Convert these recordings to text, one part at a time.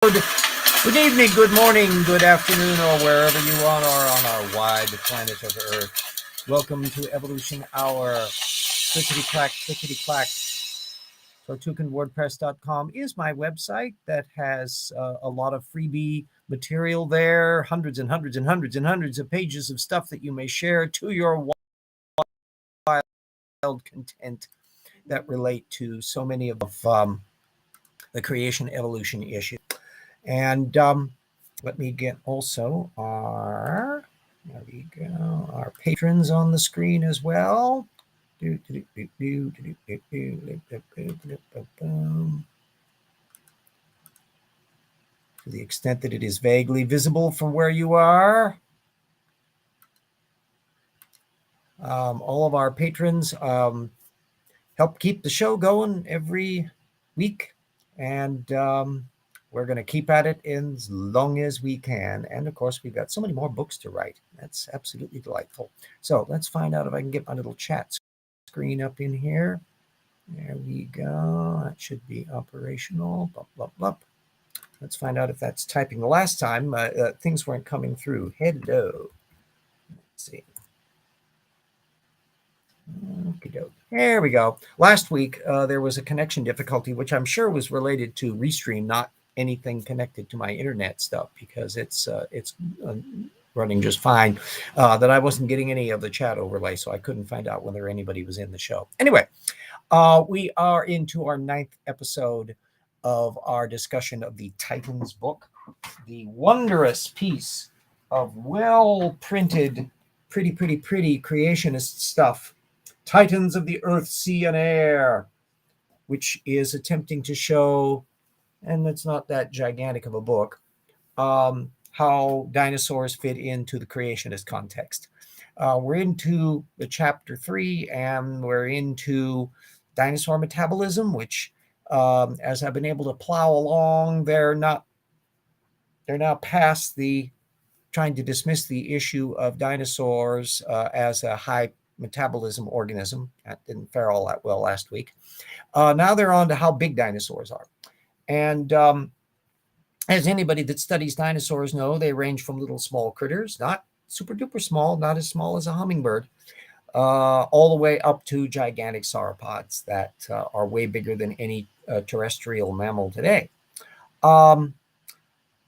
Good evening, good morning, good afternoon, or wherever you are on our wide planet of Earth. Welcome to Evolution Hour. Clickety clack, clickety clack. TortuganWordPress.com is my website that has a lot of freebie material there, hundreds and hundreds and hundreds and hundreds of pages of stuff that you may share to your wild content that relate to so many of the creation evolution issues. And let me get also our patrons on the screen as well. To the extent that it is vaguely visible from where you are. All of our patrons help keep the show going every week. And we're going to keep at it as long as we can. And of course, we've got so many more books to write. That's absolutely delightful. So let's find out if I can get my little chat screen up in here. There we go. That should be operational. Blup, blup, blup. Let's find out if that's typing. The last time, things weren't coming through. Hello. Let's see. There we go. Last week, there was a connection difficulty, which I'm sure was related to Restream, not anything connected to my internet stuff, because it's running just fine. That I wasn't getting any of the chat overlay, so I couldn't find out whether anybody was in the show. Anyway, we are into our 9th episode of our discussion of the Titans book, the wondrous piece of well-printed, pretty creationist stuff, Titans of the Earth, Sea, and Air, which is attempting to show, and it's not that gigantic of a book, how dinosaurs fit into the creationist context. We're into the chapter 3, and we're into dinosaur metabolism, which, as I've been able to plow along, they're now past the trying to dismiss the issue of dinosaurs as a high metabolism organism. That didn't fare all that well last week. Now they're on to how big dinosaurs are. And as anybody that studies dinosaurs know, they range from little small critters, not super duper small, not as small as a hummingbird, all the way up to gigantic sauropods that are way bigger than any terrestrial mammal today. None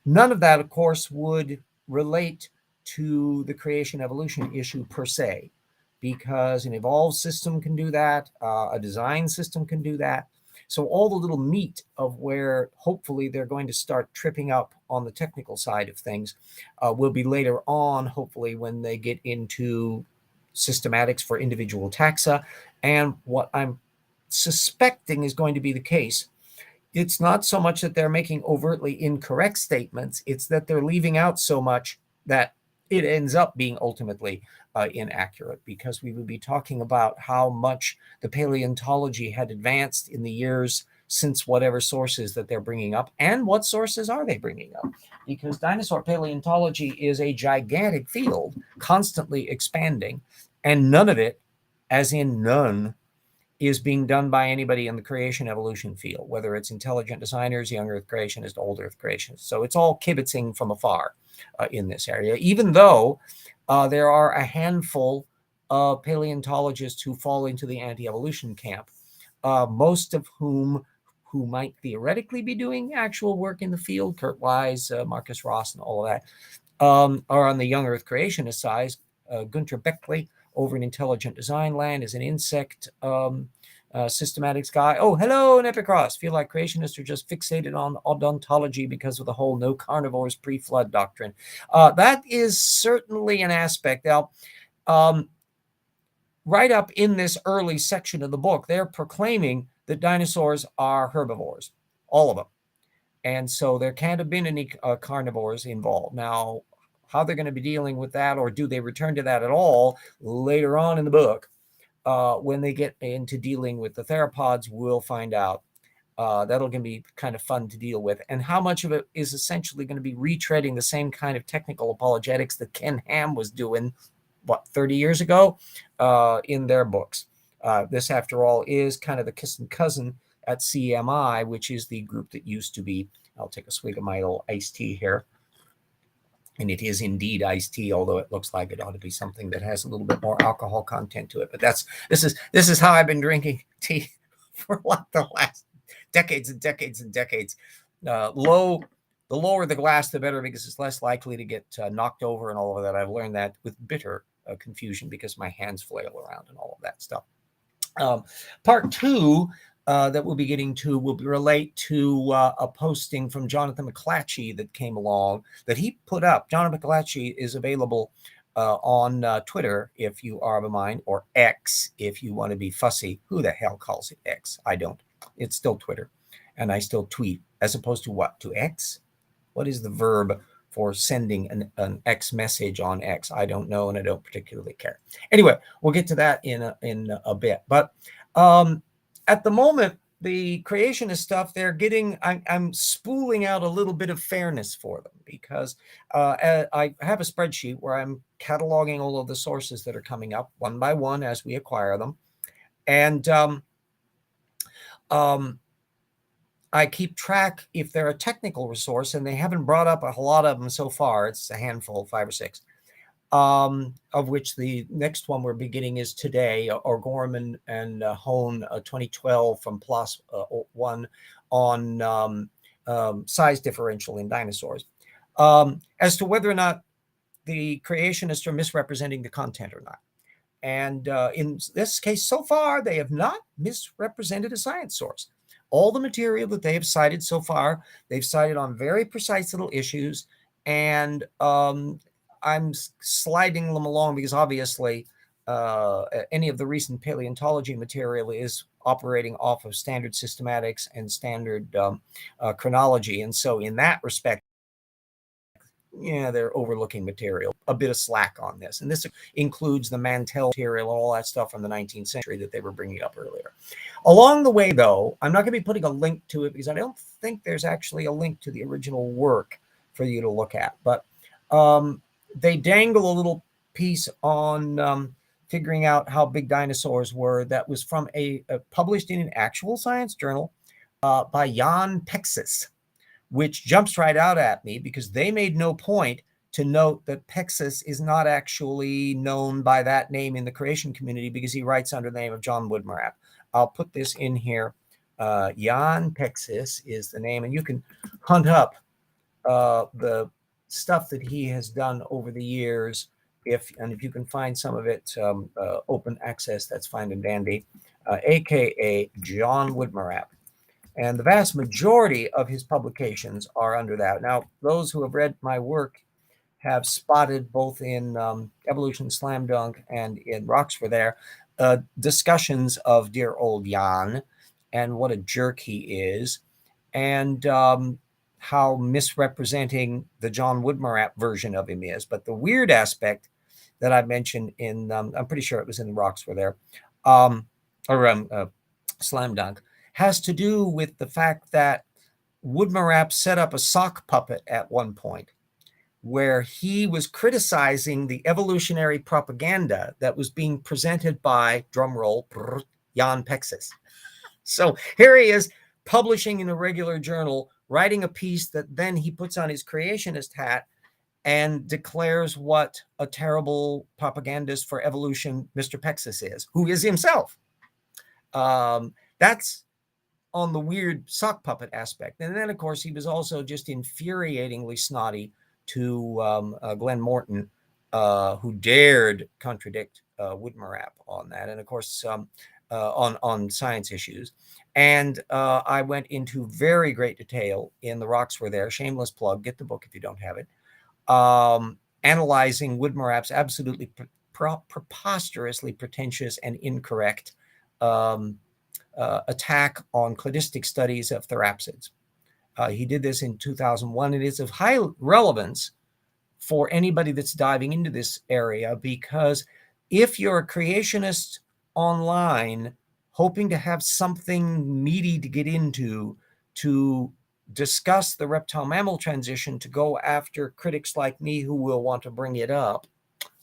of that, of course, would relate to the creation evolution issue per se, because an evolved system can do that, a design system can do that. So all the little meat of where hopefully they're going to start tripping up on the technical side of things will be later on, hopefully, when they get into systematics for individual taxa. And what I'm suspecting is going to be the case, it's not so much that they're making overtly incorrect statements, it's that they're leaving out so much that it ends up being ultimately inaccurate, because we would be talking about how much the paleontology had advanced in the years since whatever sources that they're bringing up. And what sources are they bringing up? Because dinosaur paleontology is a gigantic field, constantly expanding, and none of it, as in none, is being done by anybody in the creation evolution field, whether it's intelligent designers, young Earth creationists, old Earth creationists. So it's all kibitzing from afar in this area, even though there are a handful of paleontologists who fall into the anti-evolution camp, most of who might theoretically be doing actual work in the field, Kurt Wise, Marcus Ross, and all of that, are on the young Earth creationist side. Gunter Beckley over in Intelligent Design Land is an insect systematics guy. Oh, hello, Epicross. Feel like creationists are just fixated on odontology because of the whole no carnivores pre-flood doctrine. That is certainly an aspect. Now, right up in this early section of the book, they're proclaiming that dinosaurs are herbivores, all of them. And so there can't have been any carnivores involved. Now, how they're going to be dealing with that, or do they return to that at all later on in the book, when they get into dealing with the theropods, we'll find out. That'll going to be kind of fun to deal with. And how much of it is essentially going to be retreading the same kind of technical apologetics that Ken Ham was doing, 30 years ago in their books. This, after all, is kind of the kissing cousin at CMI, which is the group that used to be I'll take a swig of my little iced tea here. And it is indeed iced tea, although it looks like it ought to be something that has a little bit more alcohol content to it. But this is how I've been drinking tea for like the last decades and decades and decades. The lower the glass, the better, because it's less likely to get knocked over and all of that. I've learned that with bitter confusion because my hands flail around and all of that stuff. Part two that we'll be getting to will relate to a posting from Jonathan McClatchy that came along that he put up. Jonathan McClatchy is available on Twitter if you are of a mind, or X if you want to be fussy. Who the hell calls it X? I don't. It's still Twitter, and I still tweet, as opposed to what? To X? What is the verb for sending an X message on X? I don't know, and I don't particularly care. Anyway, we'll get to that in a bit. But at the moment, the creationist stuff, I'm spooling out a little bit of fairness for them, because I have a spreadsheet where I'm cataloging all of the sources that are coming up one by one as we acquire them. And I keep track if they're a technical resource, and they haven't brought up a lot of them so far. It's a handful, 5 or 6, of which the next one we're beginning is today, O'Gorman and Hone 2012 from PLOS One on size differential in dinosaurs. As to whether or not the creationists are misrepresenting the content or not. And in this case, so far, they have not misrepresented a science source. All the material that they have cited so far, they've cited on very precise little issues, and I'm sliding them along because obviously any of the recent paleontology material is operating off of standard systematics and standard chronology. And so in that respect, yeah, they're overlooking material, a bit of slack on this. And this includes the Mantell material and all that stuff from the 19th century that they were bringing up earlier. Along the way, though, I'm not going to be putting a link to it because I don't think there's actually a link to the original work for you to look at. But they dangle a little piece on figuring out how big dinosaurs were that was from published in an actual science journal by Jan Pexis, which jumps right out at me because they made no point to note that Pexis is not actually known by that name in the creation community because he writes under the name of John Woodmorappe. I'll put this in here. Jan Pexis is the name, and you can hunt up the stuff that he has done over the years. If you can find some of it open access, that's fine and dandy. AKA John Woodmorappe. And the vast majority of his publications are under that. Now, those who have read my work have spotted both in Evolution Slam Dunk and in Rocks for There discussions of dear old Jan and what a jerk he is, and how misrepresenting the John Woodmorappe version of him is. But the weird aspect that I mentioned in, I'm pretty sure it was in the Rocks for There, Slam Dunk, has to do with the fact that Woodmorappe set up a sock puppet at one point where he was criticizing the evolutionary propaganda that was being presented by, drumroll, Jan Pexis. So here he is publishing in a regular journal, writing a piece that then he puts on his creationist hat and declares what a terrible propagandist for evolution Mr. Pexis is, who is himself. That's on the weird sock puppet aspect. And then, of course, he was also just infuriatingly snotty to Glenn Morton, who dared contradict Woodmorappe on that. And, of course, on science issues. And I went into very great detail in The Rocks Were There. Shameless plug. Get the book if you don't have it. Analyzing Woodmorappe's absolutely preposterously pretentious and incorrect attack on cladistic studies of therapsids. He did this in 2001. It is of high relevance for anybody that's diving into this area, because if you're a creationist online hoping to have something meaty to get into to discuss the reptile mammal transition, to go after critics like me who will want to bring it up,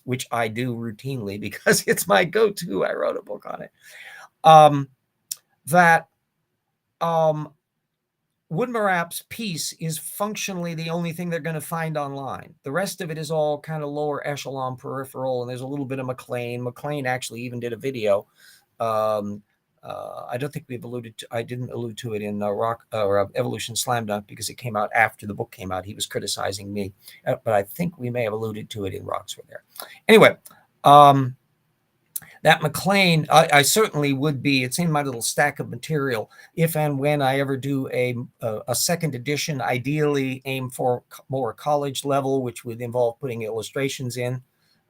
which I do routinely because it's my go-to, I wrote a book on it, Woodmorappe's piece is functionally the only thing they're going to find online. The rest of it is all kind of lower echelon peripheral, and there's a little bit of McLean. McLean actually even did a video. I don't think we've alluded to, I didn't allude to it in Rock or Evolution Slam Dunk because it came out after the book came out. He was criticizing me, but I think we may have alluded to it in Rocks Were There. Anyway, that McLean, I certainly would be. It's in my little stack of material. If and when I ever do a second edition, ideally aim for more college level, which would involve putting illustrations in.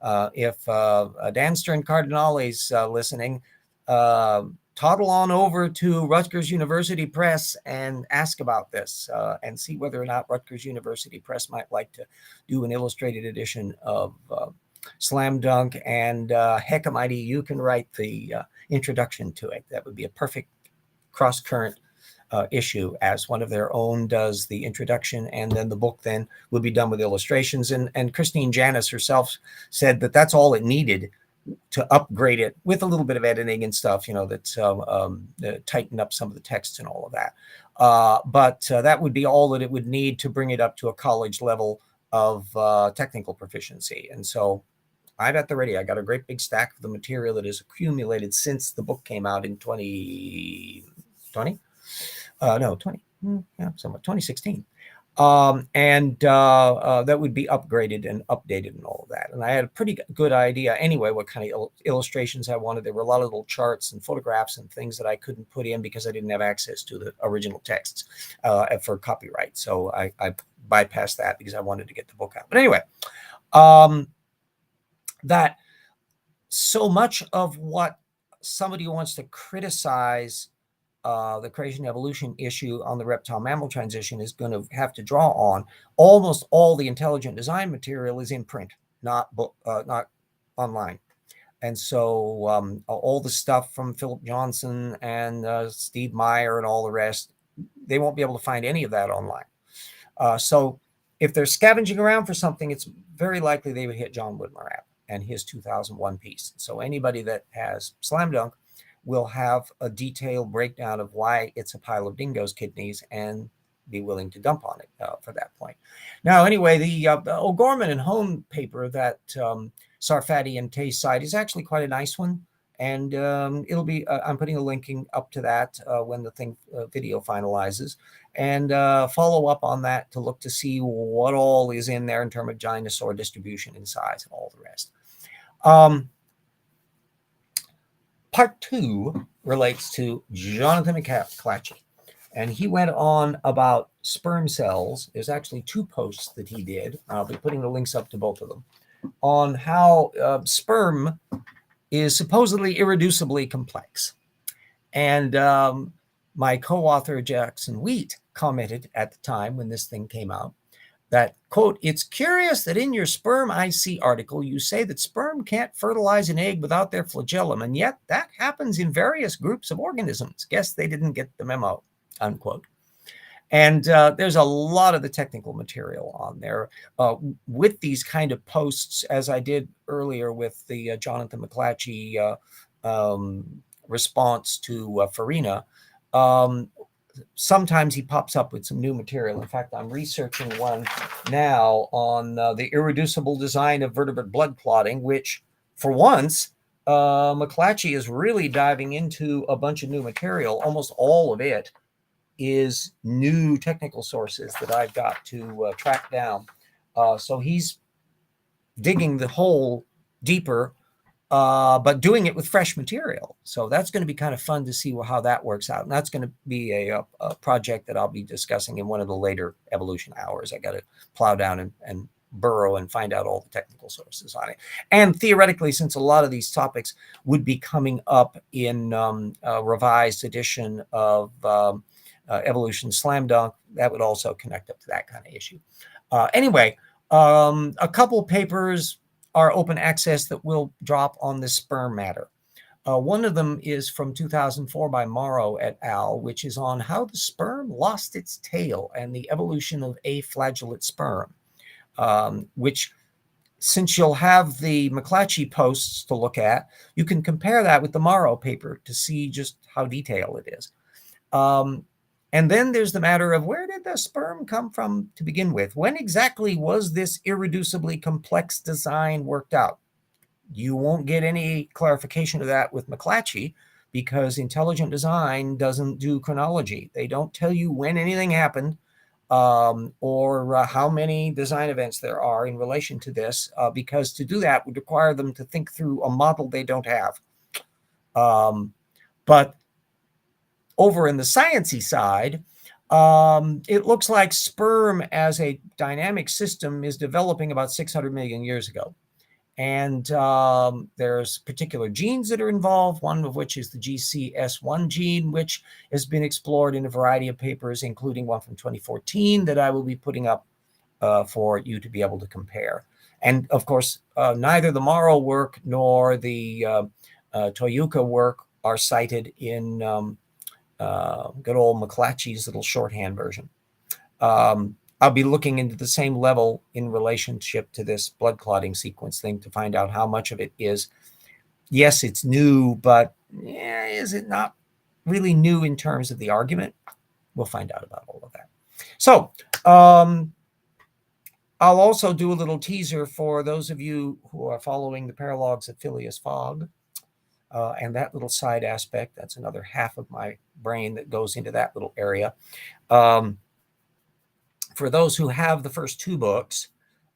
If Dan Stern Cardinale's listening, toddle on over to Rutgers University Press and ask about this and see whether or not Rutgers University Press might like to do an illustrated edition of Slam Dunk, and heck almighty, you can write the introduction to it. That would be a perfect cross-current issue, as one of their own does the introduction, and then the book then would be done with illustrations. And Christine Janis herself said that that's all it needed to upgrade it, with a little bit of editing and stuff, you know, that's tighten up some of the texts and all of that. But that would be all that it would need to bring it up to a college level of technical proficiency. And so I'm at the ready. I got a great big stack of the material that has accumulated since the book came out in 2020. No, 20, yeah, somewhat 2016. And that would be upgraded and updated and all of that. And I had a pretty good idea anyway what kind of illustrations I wanted. There were a lot of little charts and photographs and things that I couldn't put in because I didn't have access to the original texts for copyright. So I bypassed that because I wanted to get the book out. But anyway, that so much of what somebody who wants to criticize the creation evolution issue on the reptile mammal transition is going to have to draw on, almost all the intelligent design material is in print, not online. And so all the stuff from Philip Johnson and Steve Meyer and all the rest, they won't be able to find any of that online. So if they're scavenging around for something, it's very likely they would hit John Woodmorappe and his 2001 piece. So anybody that has Slam Dunk will have a detailed breakdown of why it's a pile of dingoes' kidneys and be willing to dump on it for that point. Now, anyway, the O'Gorman and Hone paper that Sarfati and Tay cite is actually quite a nice one. And it'll be, I'm putting a linking up to that when the thing video finalizes, and follow up on that to look to see what all is in there in terms of dinosaur distribution and size and all the rest. Part 2 relates to Jonathan McClatchy, and he went on about sperm cells. There's actually 2 posts that he did. I'll be putting the links up to both of them on how sperm is supposedly irreducibly complex. And my co-author Jackson Wheat commented at the time when this thing came out that, quote, "It's curious that in your Sperm IC article, you say that sperm can't fertilize an egg without their flagellum, and yet that happens in various groups of organisms. Guess they didn't get the memo," unquote. And there's a lot of the technical material on there with these kind of posts, as I did earlier with the Jonathan McClatchy response to Farina. Sometimes he pops up with some new material. In fact, I'm researching one now on the irreducible design of vertebrate blood clotting, which for once, McClatchy is really diving into a bunch of new material. Almost all of it is new technical sources that I've got to track down. So he's digging the hole deeper, but doing it with fresh material. So that's going to be kind of fun to see how that works out. And that's going to be a project that I'll be discussing in one of the later evolution hours. I got to plow down and burrow and find out all the technical sources on it. And theoretically, since a lot of these topics would be coming up in a revised edition of Evolution Slam Dunk, that would also connect up to that kind of issue. Anyway, a couple papers are open access that will drop on this sperm matter. One of them is from 2004 by Morrow et al., which is on how the sperm lost its tail and the evolution of aflagellate sperm, which, since you'll have the McClatchy posts to look at, you can compare that with the Morrow paper to see just how detailed it is. And then there's the matter of where did the sperm come from to begin with? When exactly was this irreducibly complex design worked out? You won't get any clarification of that with McClatchy because intelligent design doesn't do chronology. They don't tell you when anything happened or how many design events there are in relation to this, because to do that would require them to think through a model they don't have. But over in the sciencey side, it looks like sperm as a dynamic system is developing about 600 million years ago. And there's particular genes that are involved, one of which is the GCS1 gene, which has been explored in a variety of papers, including one from 2014 that I will be putting up for you to be able to compare. And of course, neither the Morrow work nor the Toyuka work are cited in good old McClatchy's little shorthand version. I'll be looking into the same level in relationship to this blood clotting sequence thing to find out how much of it is, yes, it's new, but is it not really new in terms of the argument? We'll find out about all of that. So I'll also do a little teaser for those of you who are following the paralogs of Phileas Fogg. And that little side aspect, that's another half of my brain that goes into that little area. For those who have the first two books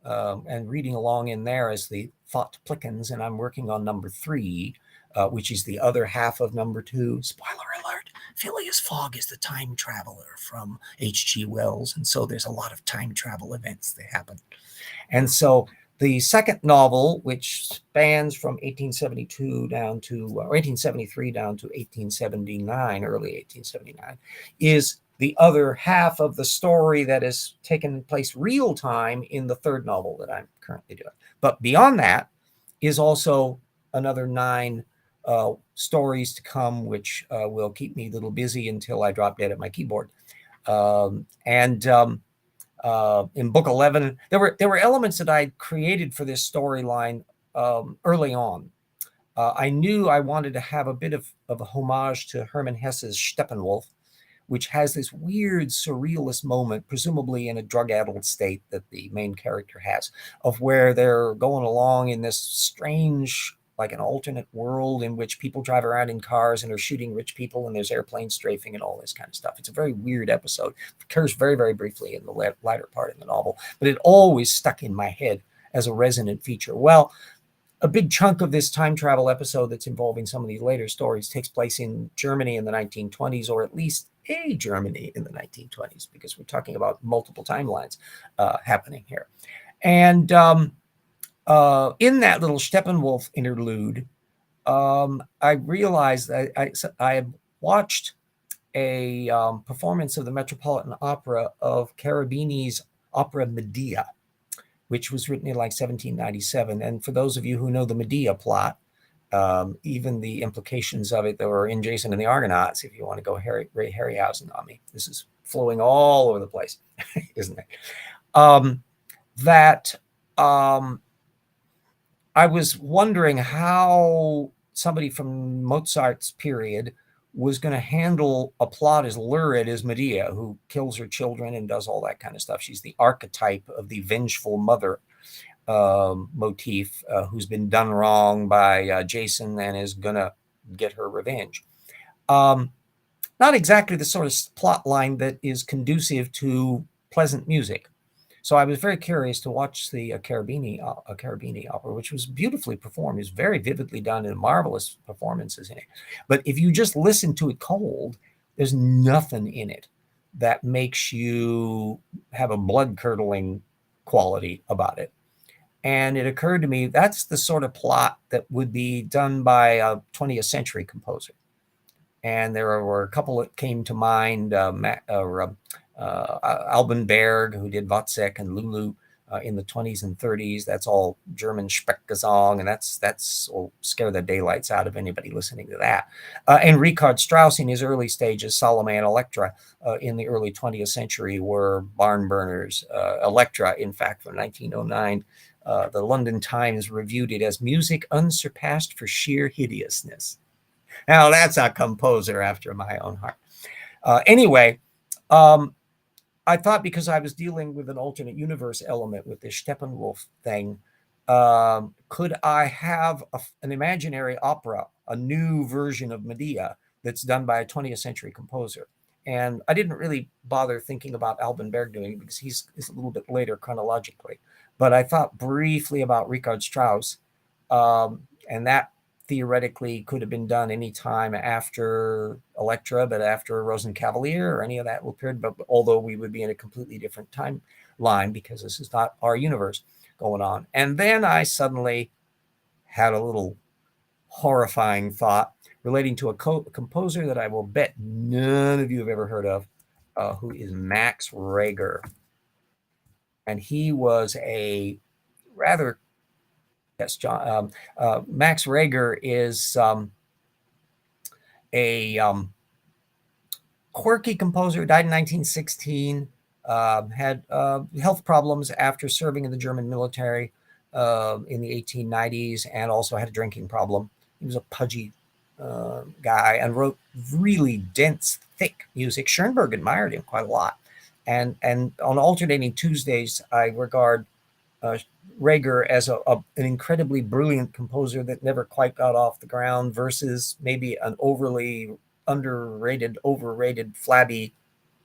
and reading along in there as the Thought Plickens, and I'm working on number 3, which is the other half of number 2. Spoiler alert, Phileas Fogg is the time traveler from H.G. Wells, and so there's a lot of time travel events that happen. And so the second novel, which spans from 1872 down to, or 1873 down to 1879, early 1879, is the other half of the story that has taken place real time in the third novel that I'm currently doing. But beyond that is also another 9 stories to come, which will keep me a little busy until I drop dead at my keyboard. In book 11, there were elements that I created for this storyline early on. I knew I wanted to have a bit of a homage to Hermann Hesse's Steppenwolf, which has this weird surrealist moment, presumably in a drug-addled state that the main character has, of where they're going along in this strange, like an alternate world in which people drive around in cars and are shooting rich people and there's airplanes strafing and all this kind of stuff. It's a very weird episode. It occurs very, very briefly in the latter part of the novel, but it always stuck in my head as a resonant feature. Well, a big chunk of this time travel episode that's involving some of these later stories takes place in Germany in the 1920s, or at least a Germany in the 1920s, because we're talking about multiple timelines happening here. And in that little Steppenwolf interlude, I realized that I had watched a performance of the Metropolitan Opera of Cherubini's opera Medea, which was written in like 1797. And for those of you who know the Medea plot, even the implications of it that were in Jason and the Argonauts, if you want to go Ray Harryhausen on me, this is flowing all over the place, isn't it? I was wondering how somebody from Mozart's period was going to handle a plot as lurid as Medea, who kills her children and does all that kind of stuff. She's the archetype of the vengeful mother motif who's been done wrong by Jason and is going to get her revenge. Not exactly the sort of plot line that is conducive to pleasant music. So I was very curious to watch the Cherubini opera, which was beautifully performed. It was very vividly done and marvelous performances in it. But if you just listen to it cold, there's nothing in it that makes you have a blood-curdling quality about it. And it occurred to me that's the sort of plot that would be done by a 20th century composer. And there were a couple that came to mind, Alban Berg, who did Wozzeck and Lulu in the 20s and 30s. That's all German Sprechgesang, and that's will scare the daylights out of anybody listening to that. And Richard Strauss in his early stages, Salome and Electra in the early 20th century were barn burners. Electra, in fact, from 1909, the London Times reviewed it as music unsurpassed for sheer hideousness. Now, that's a composer after my own heart. Anyway, I thought because I was dealing with an alternate universe element with this Steppenwolf thing, could I have an imaginary opera, a new version of Medea that's done by a 20th century composer? And I didn't really bother thinking about Alban Berg doing it because he's a little bit later chronologically. But I thought briefly about Richard Strauss, and that theoretically could have been done anytime after Electra, but after Rosenkavalier or any of that period. But although we would be in a completely different timeline because this is not our universe going on. And then I suddenly had a little horrifying thought relating to a composer that I will bet none of you have ever heard of, who is Max Reger. And he was a rather, yes, John, Max Reger is a quirky composer, died in 1916, had health problems after serving in the German military in the 1890s, and also had a drinking problem. He was a pudgy guy and wrote really dense, thick music. Schoenberg admired him quite a lot. And on alternating Tuesdays, I regard Reger as an incredibly brilliant composer that never quite got off the ground versus maybe an overly underrated, overrated, flabby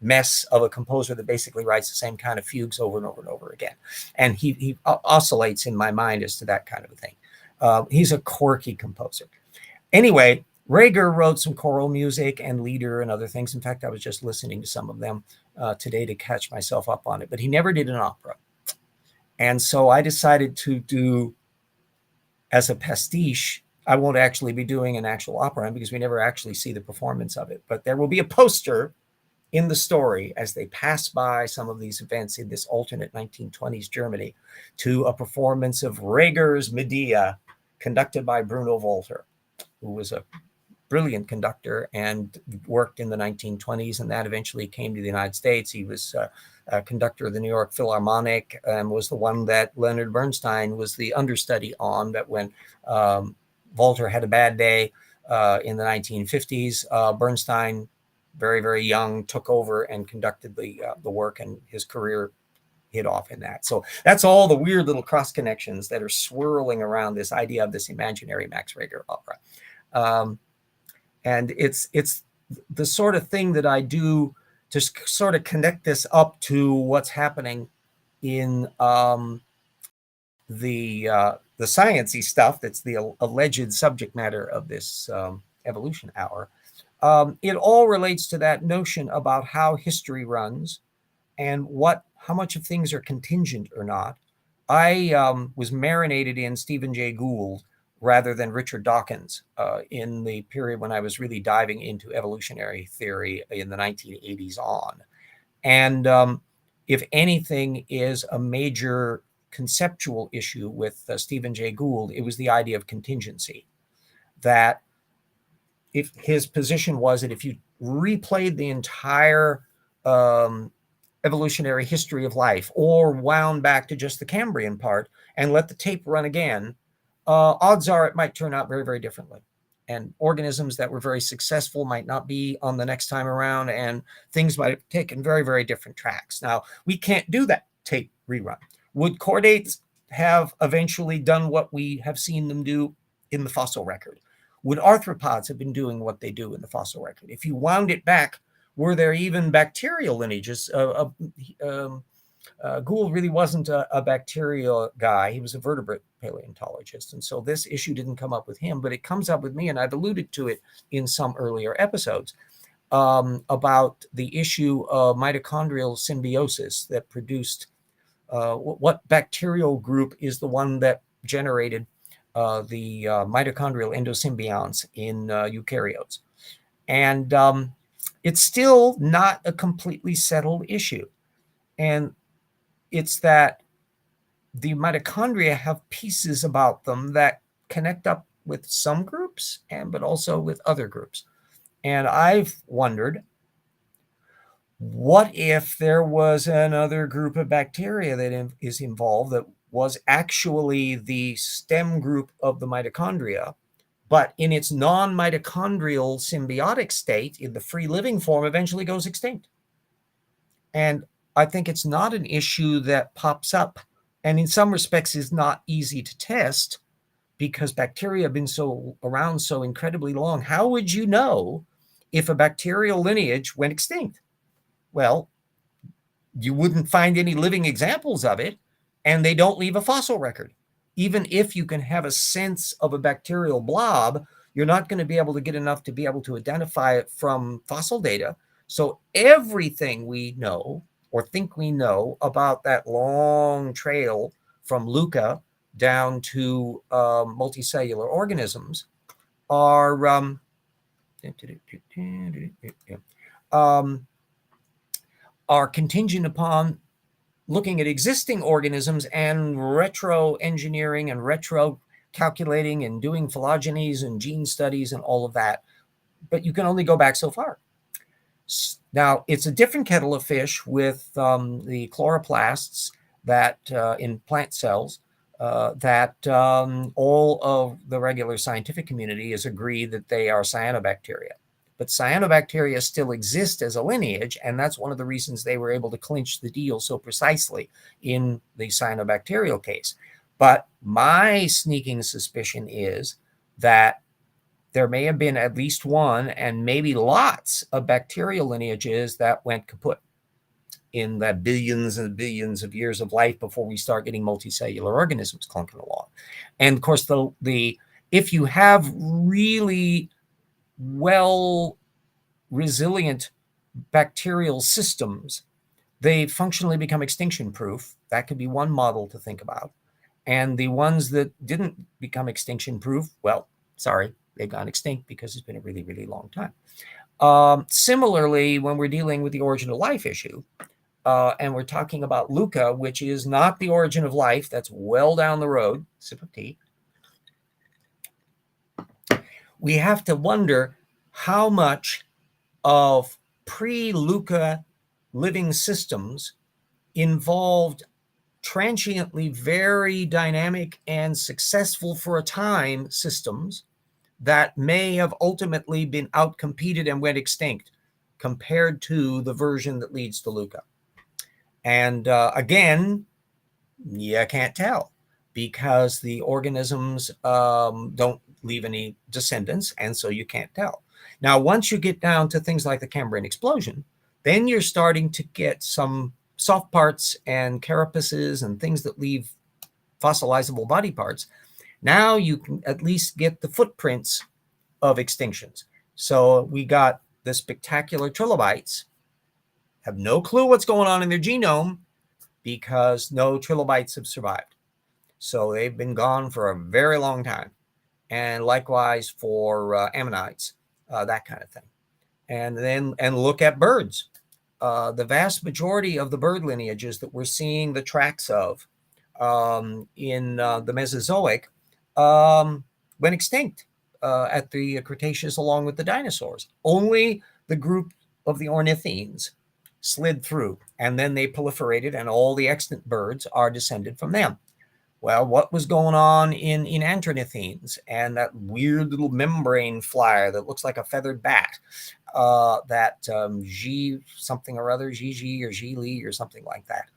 mess of a composer that basically writes the same kind of fugues over and over and over again. And he oscillates in my mind as to that kind of a thing. He's a quirky composer. Anyway, Reger wrote some choral music and lieder and other things. In fact, I was just listening to some of them today to catch myself up on it, but he never did an opera. And so I decided to do, as a pastiche, I won't actually be doing an actual opera because we never actually see the performance of it, but there will be a poster in the story as they pass by some of these events in this alternate 1920s Germany to a performance of Reger's Medea conducted by Bruno Walter, who was a brilliant conductor and worked in the 1920s, and that eventually came to the United States. He was a conductor of the New York Philharmonic and was the one that Leonard Bernstein was the understudy on. That when Walter had a bad day in the 1950s, Bernstein, very, very young, took over and conducted the work, and his career hit off in that. So that's all the weird little cross connections that are swirling around this idea of this imaginary Max Reger opera. And it's the sort of thing that I do to sort of connect this up to what's happening in the sciencey stuff that's the alleged subject matter of this evolution hour. It all relates to that notion about how history runs and how much of things are contingent or not. I was marinated in Stephen Jay Gould rather than Richard Dawkins in the period when I was really diving into evolutionary theory in the 1980s on. And if anything is a major conceptual issue with Stephen Jay Gould, it was the idea of contingency. That if his position was that if you replayed the entire evolutionary history of life or wound back to just the Cambrian part and let the tape run again, odds are it might turn out very, very differently. And organisms that were very successful might not be on the next time around, and things might have taken very, very different tracks. Now, we can't do that tape rerun. Would chordates have eventually done what we have seen them do in the fossil record? Would arthropods have been doing what they do in the fossil record? If you wound it back, were there even bacterial lineages? Gould really wasn't a bacterial guy. He was a vertebrate paleontologist. And so this issue didn't come up with him, but it comes up with me, and I've alluded to it in some earlier episodes about the issue of mitochondrial symbiosis that produced what bacterial group is the one that generated the mitochondrial endosymbionts in eukaryotes. And it's still not a completely settled issue. And it's that the mitochondria have pieces about them that connect up with some groups, but also with other groups. And I've wondered, what if there was another group of bacteria that is involved that was actually the stem group of the mitochondria, but in its non-mitochondrial symbiotic state, in the free living form, eventually goes extinct? And I think it's not an issue that pops up, and in some respects is not easy to test, because bacteria have been around so incredibly long. How would you know if a bacterial lineage went extinct? Well, you wouldn't find any living examples of it, and they don't leave a fossil record. Even if you can have a sense of a bacterial blob, you're not going to be able to get enough to be able to identify it from fossil data. So everything we know or think we know about that long trail from Luca down to multicellular organisms are are contingent upon looking at existing organisms and retro engineering and retro calculating and doing phylogenies and gene studies and all of that. But you can only go back so far. Now, it's a different kettle of fish with the chloroplasts that in plant cells that all of the regular scientific community has agreed that they are cyanobacteria. But cyanobacteria still exist as a lineage, and that's one of the reasons they were able to clinch the deal so precisely in the cyanobacterial case. But my sneaking suspicion is that there may have been at least one and maybe lots of bacterial lineages that went kaput in the billions and billions of years of life before we start getting multicellular organisms clunking along. And of course, if you have really well resilient bacterial systems, they functionally become extinction proof. That could be one model to think about. And the ones that didn't become extinction proof, well, sorry, they've gone extinct because it's been a really, really long time. Similarly, when we're dealing with the origin of life issue, and we're talking about Luca, which is not the origin of life, that's well down the road, sip of tea, we have to wonder how much of pre-Luca living systems involved transiently very dynamic and successful for a time systems that may have ultimately been outcompeted and went extinct compared to the version that leads to Luca. And again, you can't tell because the organisms don't leave any descendants, and so you can't tell. Now, once you get down to things like the Cambrian explosion, then you're starting to get some soft parts and carapaces and things that leave fossilizable body parts. Now you can at least get the footprints of extinctions. So we got the spectacular trilobites, have no clue what's going on in their genome because no trilobites have survived. So they've been gone for a very long time. And likewise for ammonites, that kind of thing. And look at birds. The vast majority of the bird lineages that we're seeing the tracks of in the Mesozoic went extinct at the Cretaceous along with the dinosaurs. Only the group of the ornithines slid through, and then they proliferated, and all the extant birds are descended from them. Well, what was going on in antronithines and that weird little membrane flyer that looks like a feathered bat, that G something or other, GG or G-Lee or something like that.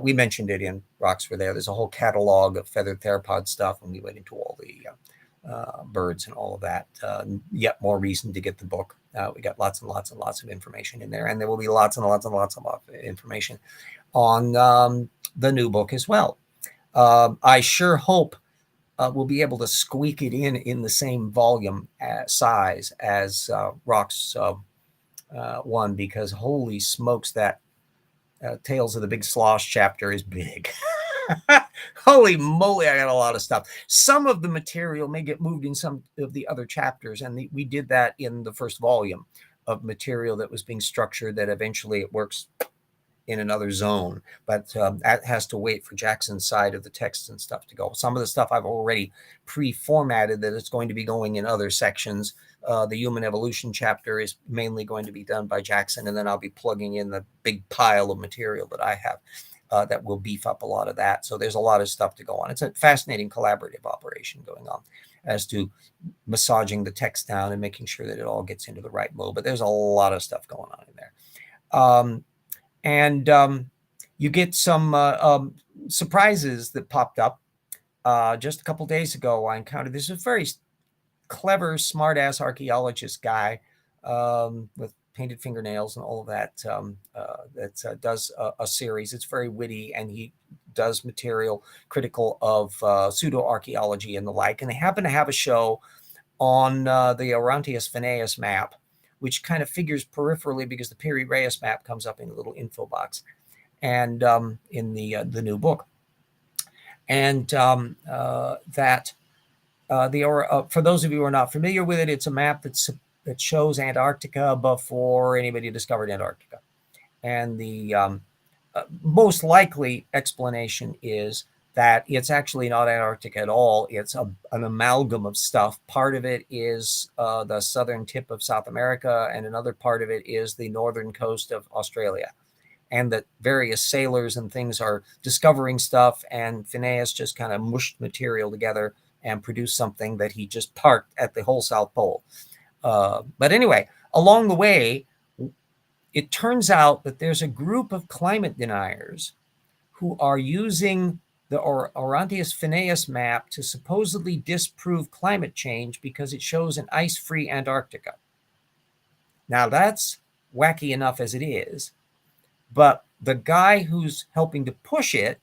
We mentioned it in Rocks Were There. There's a whole catalog of feathered theropod stuff, and we went into all the birds and all of that. Yet more reason to get the book. We got lots and lots and lots of information in there, and there will be lots and lots and lots of information on the new book as well. I sure hope we'll be able to squeak it in the same volume size as Rock's one, because holy smokes, that Tales of the Big Slosh chapter is big. Holy moly, I got a lot of stuff. Some of the material may get moved in some of the other chapters, and we did that in the first volume of material that was being structured that eventually it works in another zone, but that has to wait for Jackson's side of the text and stuff to go. Some of the stuff I've already pre-formatted that it's going to be going in other sections. The human evolution chapter is mainly going to be done by Jackson, and then I'll be plugging in the big pile of material that I have that will beef up a lot of that. So there's a lot of stuff to go on. It's a fascinating collaborative operation going on as to massaging the text down and making sure that it all gets into the right mode. But there's a lot of stuff going on in there. And you get some surprises that popped up. Just a couple days ago, I encountered this very clever, smart-ass archaeologist guy with painted fingernails and all of that that does a series. It's very witty, and he does material critical of pseudo-archaeology and the like. And they happen to have a show on the Orontius Phineas map, which kind of figures peripherally because the Piri Reis map comes up in a little info box and in the new book. And that for those of you who are not familiar with it, it's a map that shows Antarctica before anybody discovered Antarctica. And the most likely explanation is that it's actually not Antarctica at all. It's an amalgam of stuff. Part of it is the southern tip of South America, and another part of it is the northern coast of Australia. And that various sailors and things are discovering stuff, and Phineas just kind of mushed material together and produced something that he just parked at the whole South Pole. But anyway, along the way, it turns out that there's a group of climate deniers who are using the Orontius Phineas map to supposedly disprove climate change because it shows an ice-free Antarctica. Now, that's wacky enough as it is, but the guy who's helping to push it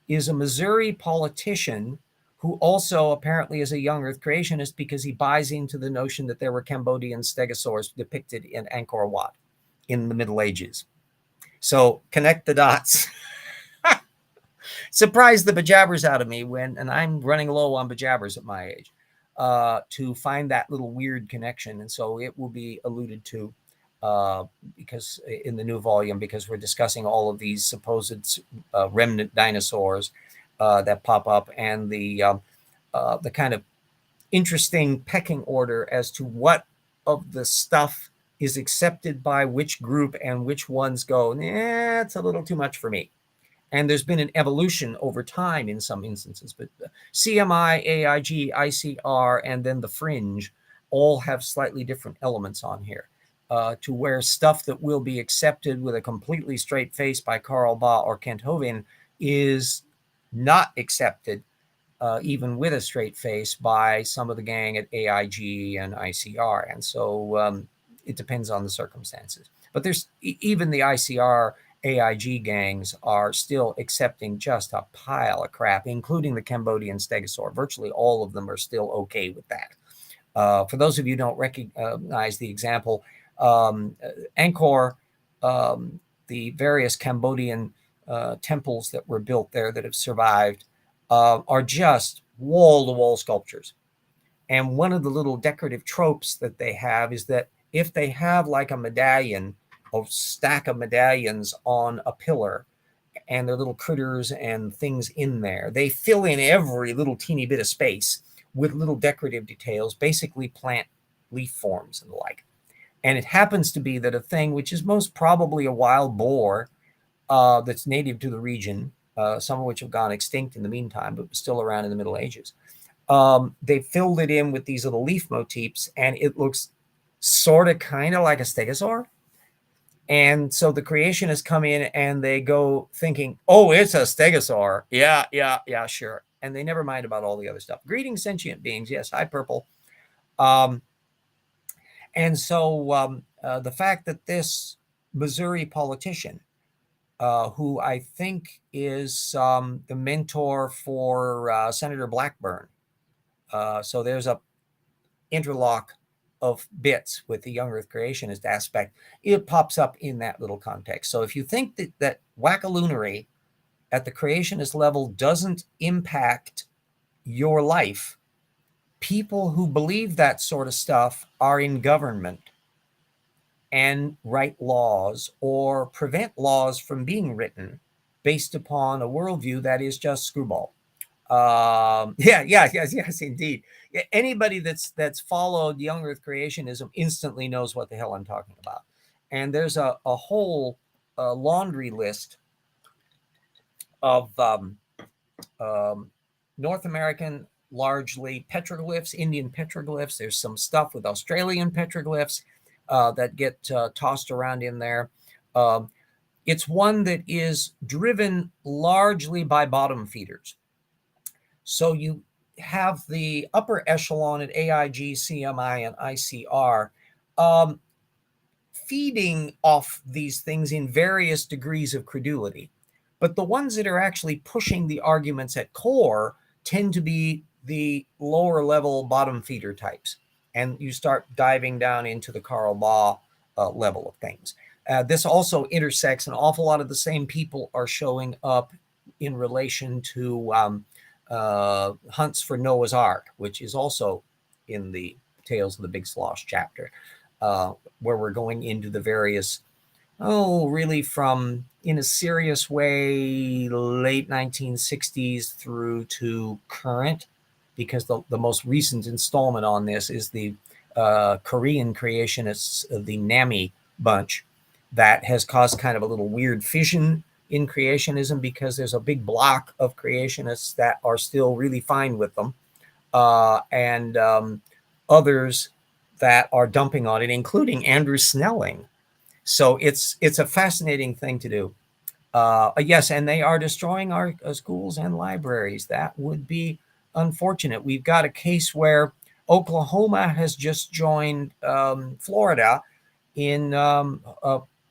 is a Missouri politician who also apparently is a young Earth creationist because he buys into the notion that there were Cambodian stegosaurs depicted in Angkor Wat in the Middle Ages. So connect the dots. Surprised the bejabbers out of me and I'm running low on bejabbers at my age, to find that little weird connection. And so it will be alluded to because in the new volume, because we're discussing all of these supposed remnant dinosaurs that pop up, and the kind of interesting pecking order as to what of the stuff is accepted by which group and which ones go, it's a little too much for me. And there's been an evolution over time in some instances, but CMI, AIG, ICR, and then the fringe all have slightly different elements on here, to where stuff that will be accepted with a completely straight face by Carl Baugh or Kent Hovind is not accepted, even with a straight face, by some of the gang at AIG and ICR. And so it depends on the circumstances. But there's even the ICR AIG gangs are still accepting just a pile of crap, including the Cambodian stegosaur. Virtually all of them are still okay with that. For those of you who don't recognize the example, Angkor, the various Cambodian temples that were built there that have survived are just wall-to-wall sculptures. And one of the little decorative tropes that they have is that if they have like a medallion, a stack of medallions on a pillar, and their little critters and things in there, they fill in every little teeny bit of space with little decorative details, basically plant leaf forms and the like. And it happens to be that a thing which is most probably a wild boar that's native to the region, some of which have gone extinct in the meantime, but was still around in the Middle Ages. They filled it in with these little leaf motifs, and it looks sort of kind of like a stegosaur. And so the creationists come in and they go thinking, oh, it's a stegosaur. Yeah, sure. And they never mind about all the other stuff. Greetings, sentient beings. Yes, hi, Purple. And so the fact that this Missouri politician, who I think is the mentor for Senator Blackburn, so there's a interlock of bits with the young Earth creationist aspect, it pops up in that little context. So if you think that wackaloonery at the creationist level doesn't impact your life, people who believe that sort of stuff are in government and write laws or prevent laws from being written based upon a worldview that is just screwball. Yes, indeed. Anybody that's followed young Earth creationism instantly knows what the hell I'm talking about. And there's a whole laundry list of North American, largely petroglyphs, Indian petroglyphs. There's some stuff with Australian petroglyphs that get tossed around in there. It's one that is driven largely by bottom feeders. So you have the upper echelon at AIG, CMI, and ICR feeding off these things in various degrees of credulity. But the ones that are actually pushing the arguments at core tend to be the lower level bottom feeder types. And you start diving down into the Karl Baugh level of things. This also intersects, an awful lot of the same people are showing up in relation to hunts for Noah's Ark, which is also in the Tales of the Big Slosh chapter, where we're going into the various, really from, in a serious way, late 1960s through to current, because the most recent installment on this is the Korean creationists of the Nami bunch that has caused kind of a little weird fission in creationism, because there's a big block of creationists that are still really fine with them, and others that are dumping on it, including Andrew Snelling. So it's a fascinating thing to do. Yes, and they are destroying our schools and libraries. That would be unfortunate. We've got a case where Oklahoma has just joined Florida in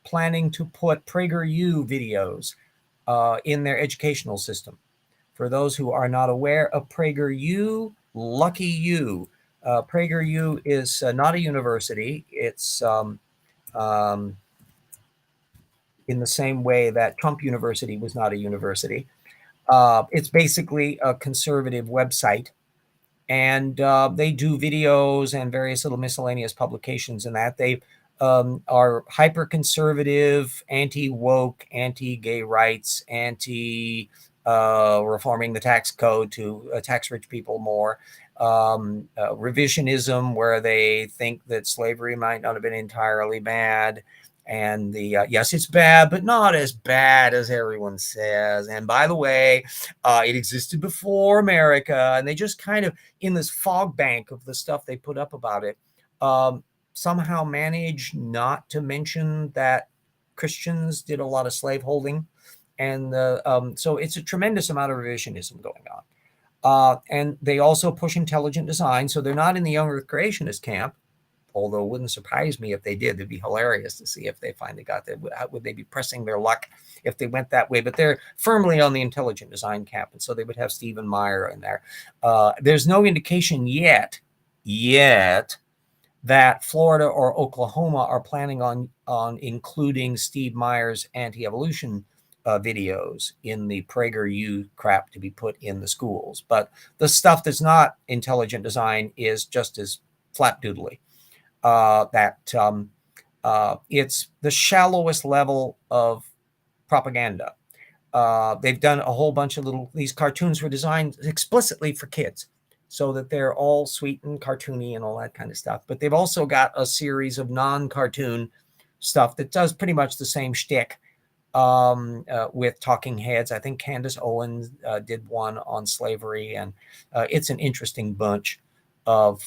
planning to put PragerU videos in their educational system. For those who are not aware of PragerU, lucky you. PragerU is not a university. It's um, in the same way that Trump University was not a university. It's basically a conservative website, and they do videos and various little miscellaneous publications in that. They are hyper conservative, anti woke, anti gay rights, anti reforming the tax code to tax rich people more. Revisionism, where they think that slavery might not have been entirely bad. And the yes, it's bad, but not as bad as everyone says. And by the way, it existed before America. And they just kind of, in this fog bank of the stuff they put up about it, somehow manage not to mention that Christians did a lot of slaveholding. And so it's a tremendous amount of revisionism going on. And they also push intelligent design. So they're not in the young earth creationist camp, although it wouldn't surprise me if they did. It'd be hilarious to see if they finally got there. How would they be pressing their luck if they went that way? But they're firmly on the intelligent design camp, and so they would have Stephen Meyer in there. There's no indication yet that Florida or Oklahoma are planning on including Steve Meyer's anti-evolution videos in the PragerU crap to be put in the schools. But the stuff that's not intelligent design is just as flapdoodly. It's the shallowest level of propaganda. They've done a whole bunch of these cartoons were designed explicitly for kids, so that they're all sweet and cartoony and all that kind of stuff. But they've also got a series of non-cartoon stuff that does pretty much the same shtick, with talking heads. I think Candace Owens did one on slavery, and it's an interesting bunch of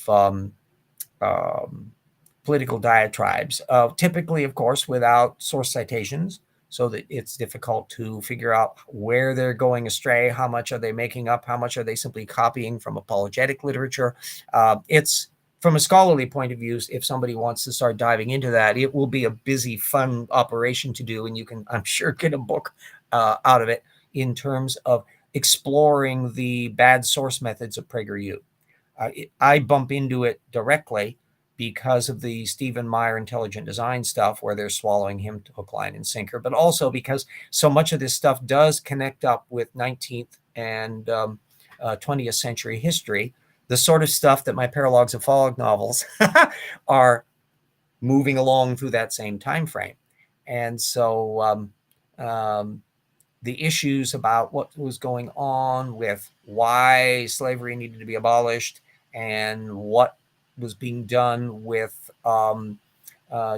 political diatribes, typically, of course, without source citations, so that it's difficult to figure out where they're going astray, how much are they making up, how much are they simply copying from apologetic literature. It's, from a scholarly point of view, if somebody wants to start diving into that, it will be a busy, fun operation to do, and you can, I'm sure, get a book out of it in terms of exploring the bad source methods of PragerU. I bump into it directly because of the Stephen Meyer intelligent design stuff, where they're swallowing him to hook, line, and sinker, but also because so much of this stuff does connect up with 19th and 20th century history, the sort of stuff that my Paralogs of Fog novels are moving along through that same time frame. And so the issues about what was going on with why slavery needed to be abolished and what was being done with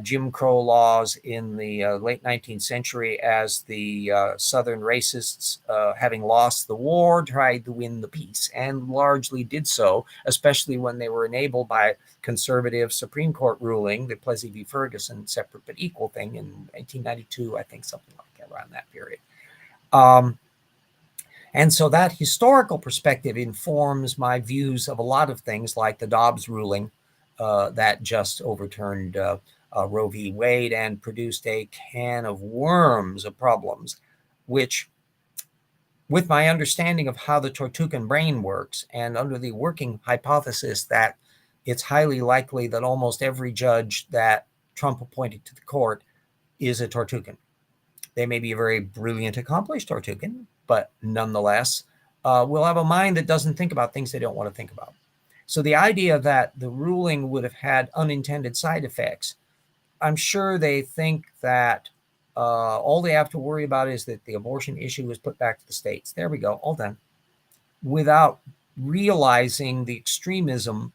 Jim Crow laws in the late 19th century, as the Southern racists, having lost the war, tried to win the peace, and largely did so, especially when they were enabled by conservative Supreme Court ruling, the Plessy v. Ferguson separate but equal thing in 1892, I think, something like around that period. And so that historical perspective informs my views of a lot of things, like the Dobbs ruling that just overturned Roe v. Wade and produced a can of worms of problems, which, with my understanding of how the Tortugan brain works, and under the working hypothesis that it's highly likely that almost every judge that Trump appointed to the court is a Tortugan. They may be a very brilliant, accomplished Tortugan, but nonetheless will have a mind that doesn't think about things they don't want to think about. So the idea that the ruling would have had unintended side effects, I'm sure they think that all they have to worry about is that the abortion issue is put back to the states. There we go, all done. Without realizing the extremism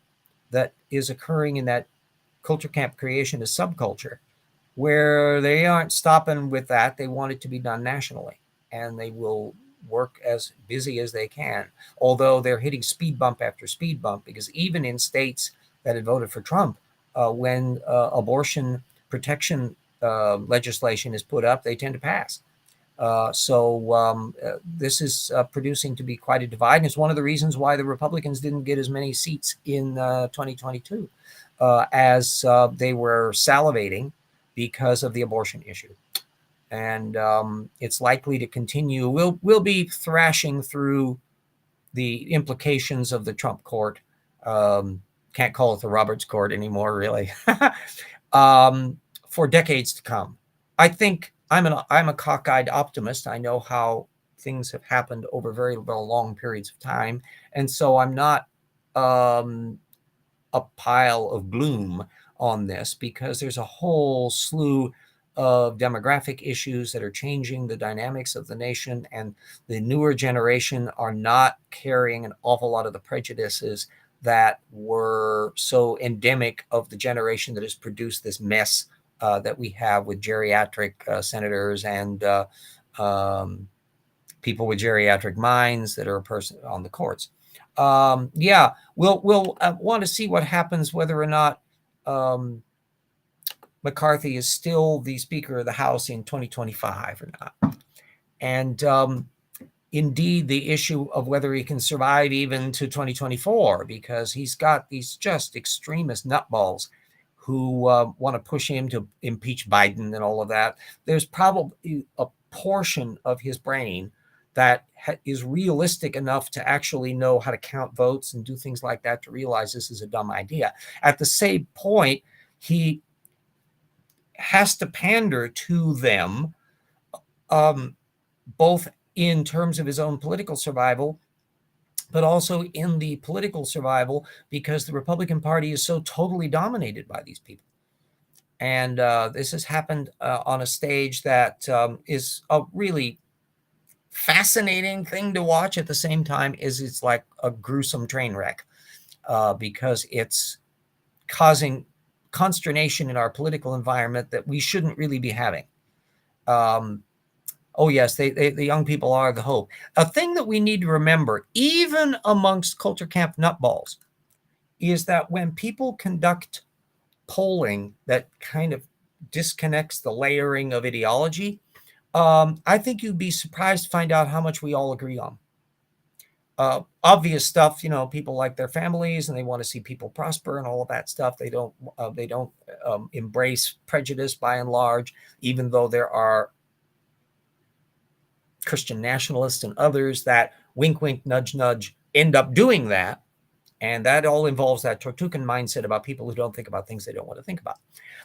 that is occurring in that culture camp creationist subculture, where they aren't stopping with that. They want it to be done nationally, and they will work as busy as they can, although they're hitting speed bump after speed bump, because even in states that had voted for Trump, when abortion protection legislation is put up, they tend to pass. So this is producing to be quite a divide. And it's one of the reasons why the Republicans didn't get as many seats in 2022 as they were salivating because of the abortion issue. And it's likely to continue. We'll be thrashing through the implications of the Trump court. Can't call it the Roberts court anymore, really, for decades to come. I think I'm a cockeyed optimist. I know how things have happened over very long periods of time, and so I'm not a pile of gloom on this, because there's a whole slew of demographic issues that are changing the dynamics of the nation, and the newer generation are not carrying an awful lot of the prejudices that were so endemic of the generation that has produced this mess that we have with geriatric senators and people with geriatric minds that are a person on the courts. Yeah, we'll want to see what happens, whether or not McCarthy is still the Speaker of the House in 2025 or not. And indeed, the issue of whether he can survive even to 2024, because he's got these just extremist nutballs who want to push him to impeach Biden and all of that. There's probably a portion of his brain that is realistic enough to actually know how to count votes and do things like that, to realize this is a dumb idea. At the same point, he has to pander to them, both in terms of his own political survival, but also in the political survival, because the Republican Party is so totally dominated by these people. And this has happened on a stage that is a really fascinating thing to watch, at the same time as it's like a gruesome train wreck, because it's causing consternation in our political environment that we shouldn't really be having. Oh yes, the young people are the hope. A thing that we need to remember, even amongst culture camp nutballs, is that when people conduct polling that kind of disconnects the layering of ideology, I think you'd be surprised to find out how much we all agree on. Obvious stuff, people like their families and they want to see people prosper and all of that stuff. They don't embrace prejudice by and large, even though there are Christian nationalists and others that wink, wink, nudge, nudge end up doing that. And that all involves that Tortugan mindset about people who don't think about things they don't want to think about.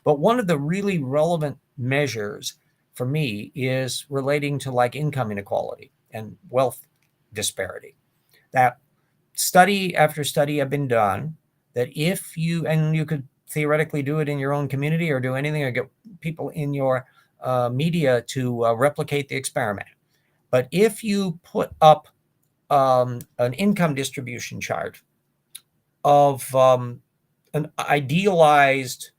But one of the really relevant measures for me is relating to like income inequality and wealth disparity. That study after study have been done that if you, and you could theoretically do it in your own community or do anything or get people in your media to replicate the experiment. But if you put up an income distribution chart of an idealized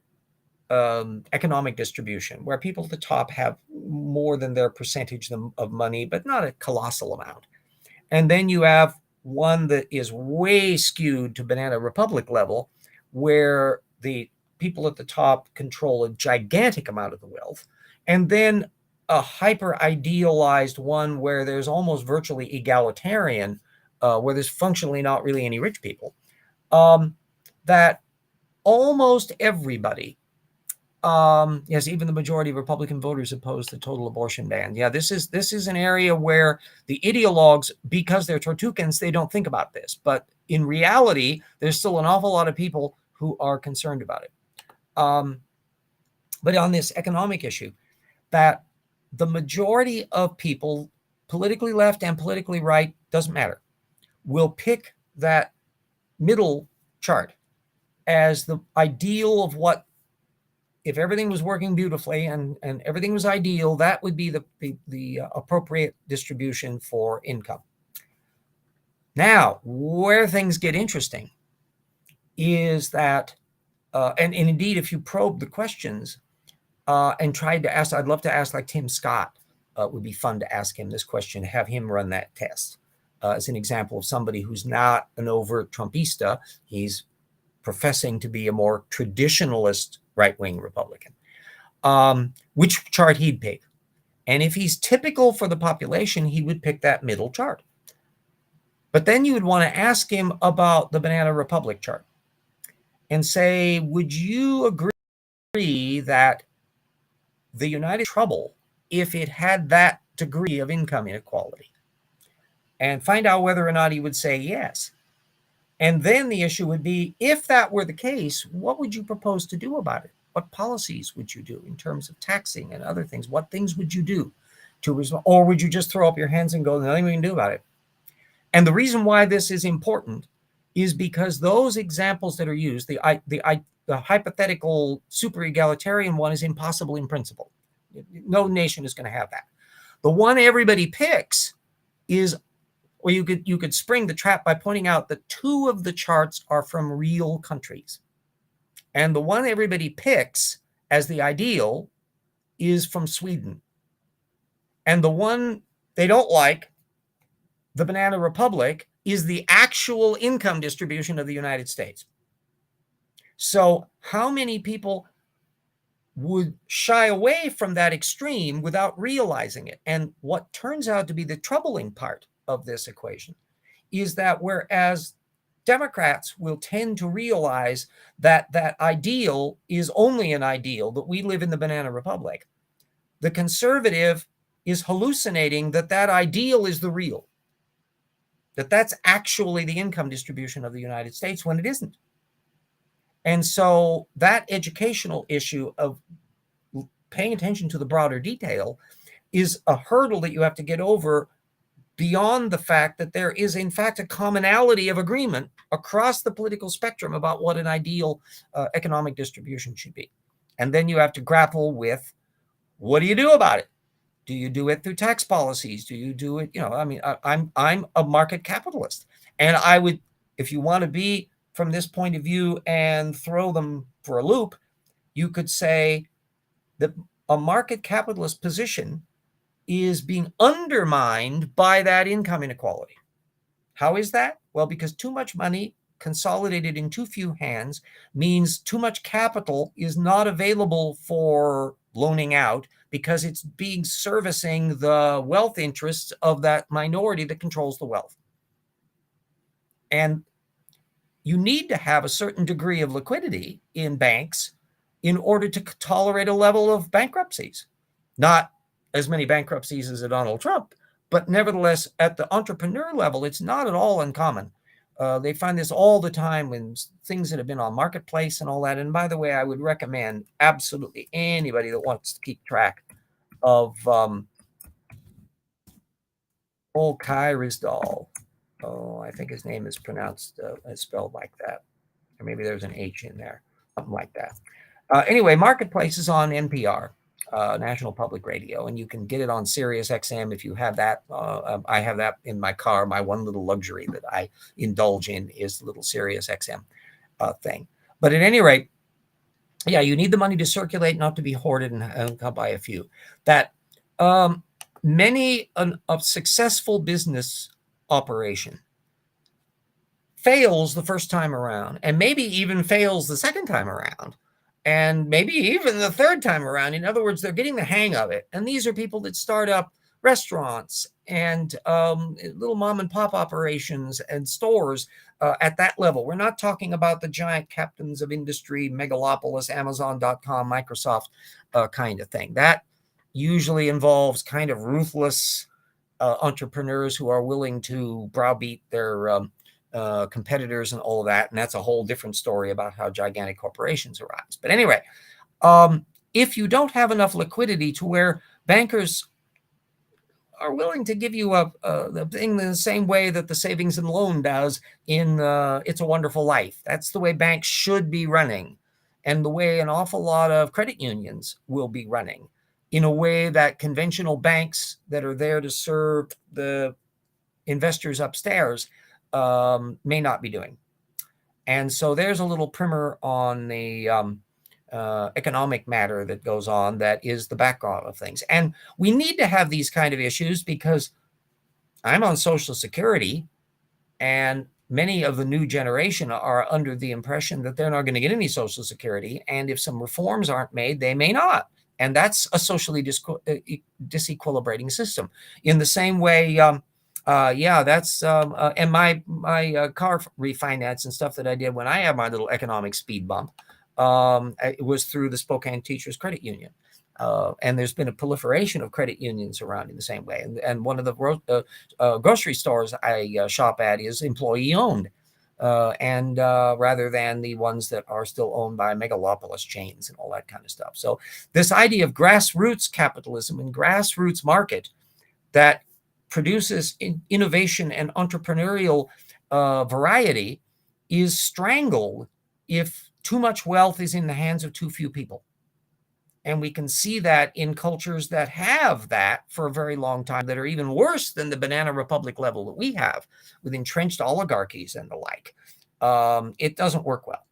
economic distribution, where people at the top have more than their percentage of money, but not a colossal amount. And then you have one that is way skewed to Banana Republic level, where the people at the top control a gigantic amount of the wealth. And then a hyper idealized one where there's almost virtually egalitarian, where there's functionally not really any rich people, that almost everybody, yes, even the majority of Republican voters oppose the total abortion ban. Yeah, this is an area where the ideologues, because they're Tortukans, they don't think about this. But in reality, there's still an awful lot of people who are concerned about it. But on this economic issue, that the majority of people, politically left and politically right, doesn't matter, will pick that middle chart as the ideal of what, if everything was working beautifully and everything was ideal, that would be the appropriate distribution for income. Now, where things get interesting is that, and indeed, if you probe the questions and tried to ask, I'd love to ask like Tim Scott. It would be fun to ask him this question, have him run that test as an example of somebody who's not an overt Trumpista. He's professing to be a more traditionalist right-wing Republican, which chart he'd pick. And if he's typical for the population, he would pick that middle chart. But then you would want to ask him about the Banana Republic chart and say, would you agree that the United trouble if it had that degree of income inequality? And find out whether or not he would say yes. And then the issue would be, if that were the case, what would you propose to do about it? What policies would you do in terms of taxing and other things? What things would you do to resolve? Or would you just throw up your hands and go, nothing we can do about it? And the reason why this is important is because those examples that are used, the hypothetical super egalitarian one, is impossible in principle. No nation is going to have that. The one everybody picks is, well, you could spring the trap by pointing out that two of the charts are from real countries. And the one everybody picks as the ideal is from Sweden. And the one they don't like, the Banana Republic, is the actual income distribution of the United States. So how many people would shy away from that extreme without realizing it? And what turns out to be the troubling part of this equation is that whereas Democrats will tend to realize that that ideal is only an ideal, that we live in the Banana Republic, the conservative is hallucinating that that ideal is the real, that that's actually the income distribution of the United States, when it isn't. And so that educational issue of paying attention to the broader detail is a hurdle that you have to get over, beyond the fact that there is, in fact, a commonality of agreement across the political spectrum about what an ideal economic distribution should be. And then you have to grapple with, what do you do about it? Do you do it through tax policies? Do you do it, I mean, I'm a market capitalist. And I would, if you want to be from this point of view and throw them for a loop, you could say that a market capitalist position is being undermined by that income inequality. How is that? Well, because too much money consolidated in too few hands means too much capital is not available for loaning out, because it's being servicing the wealth interests of that minority that controls the wealth. And you need to have a certain degree of liquidity in banks in order to tolerate a level of bankruptcies. Not as many bankruptcies as a Donald Trump, but nevertheless, at the entrepreneur level, it's not at all uncommon. They find this all the time when things that have been on Marketplace and all that. And by the way, I would recommend absolutely anybody that wants to keep track of old Kai Rizdal. Oh, I think his name is pronounced, spelled like that. Or maybe there's an H in there, something like that. Anyway, Marketplace is on NPR. National Public Radio, and you can get it on Sirius XM if you have that. I have that in my car. My one little luxury that I indulge in is the little Sirius XM thing. But at any rate, yeah, you need the money to circulate, not to be hoarded and come by a few. That many a successful business operation fails the first time around, and maybe even fails the second time around. and maybe even the third time around. In other words, they're getting the hang of it. And these are people that start up restaurants and little mom and pop operations and stores at that level. We're not talking about the giant captains of industry, megalopolis, Amazon.com, Microsoft kind of thing. That usually involves kind of ruthless entrepreneurs who are willing to browbeat their competitors and all of that. And that's a whole different story about how gigantic corporations arise. But anyway, if you don't have enough liquidity to where bankers are willing to give you the thing the same way that the savings and loan does in It's a Wonderful Life. That's the way banks should be running, and the way an awful lot of credit unions will be running, in a way that conventional banks that are there to serve the investors upstairs may not be doing. And so there's a little primer on the economic matter that goes on that is the background of things. And we need to have these kind of issues because I'm on Social Security, and many of the new generation are under the impression that they're not going to get any Social Security. And if some reforms aren't made, they may not. And that's a socially disequilibrating system. In the same way, that's and my car refinance and stuff that I did when I had my little economic speed bump. It was through the Spokane Teachers Credit Union. And there's been a proliferation of credit unions around in the same way. And one of the grocery stores I shop at is employee owned. Rather than the ones that are still owned by megalopolis chains and all that kind of stuff. So this idea of grassroots capitalism and grassroots market that produces innovation and entrepreneurial variety is strangled if too much wealth is in the hands of too few people. And we can see that in cultures that have that for a very long time, that are even worse than the banana republic level that we have, with entrenched oligarchies and the like. It doesn't work well.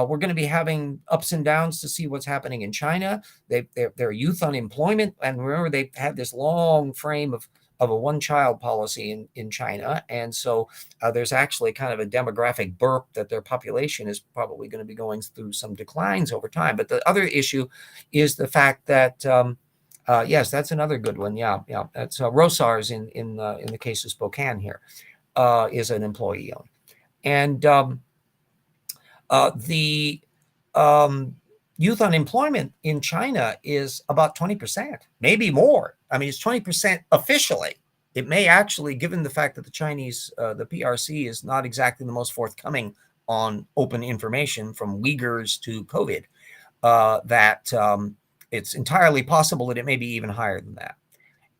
We're going to be having ups and downs to see what's happening in China. Their youth unemployment, and remember, they've had this long frame of a one-child policy in China. And so there's actually kind of a demographic burp that their population is probably going to be going through some declines over time. But the other issue is the fact that, yes, that's another good one. Yeah. That's Rosars in the case of Spokane here, is an employee owned. And the youth unemployment in China is about 20%, maybe more. I mean, it's 20% officially. It may actually, given the fact that the Chinese, the PRC is not exactly the most forthcoming on open information, from Uyghurs to COVID, that it's entirely possible that it may be even higher than that.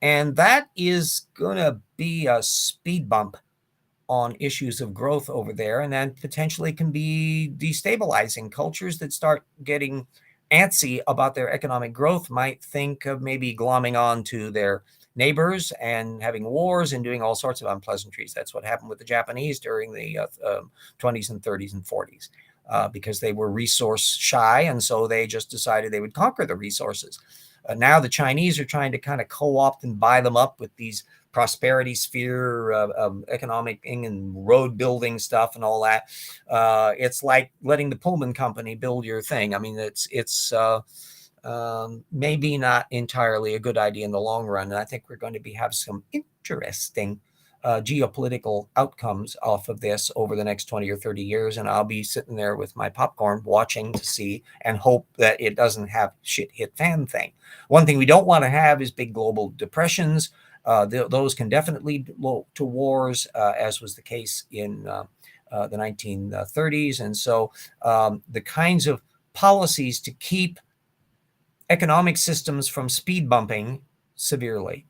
And that is going to be a speed bump on issues of growth over there, and then potentially can be destabilizing. Cultures that start getting antsy about their economic growth might think of maybe glomming on to their neighbors and having wars and doing all sorts of unpleasantries. That's what happened with the Japanese during the 20s and 30s and 40s, because they were resource shy, and so they just decided they would conquer the resources. Now the Chinese are trying to kind of co-opt and buy them up with these prosperity sphere economic thing and road building stuff and all that. It's like letting the Pullman company build your thing. I mean, it's maybe not entirely a good idea in the long run. And I think we're going to have some interesting geopolitical outcomes off of this over the next 20 or 30 years. And I'll be sitting there with my popcorn watching to see and hope that it doesn't have shit hit fan thing. One thing we don't want to have is big global depressions. Those can definitely lead to wars, as was the case in the 1930s. And so the kinds of policies to keep economic systems from speed bumping severely.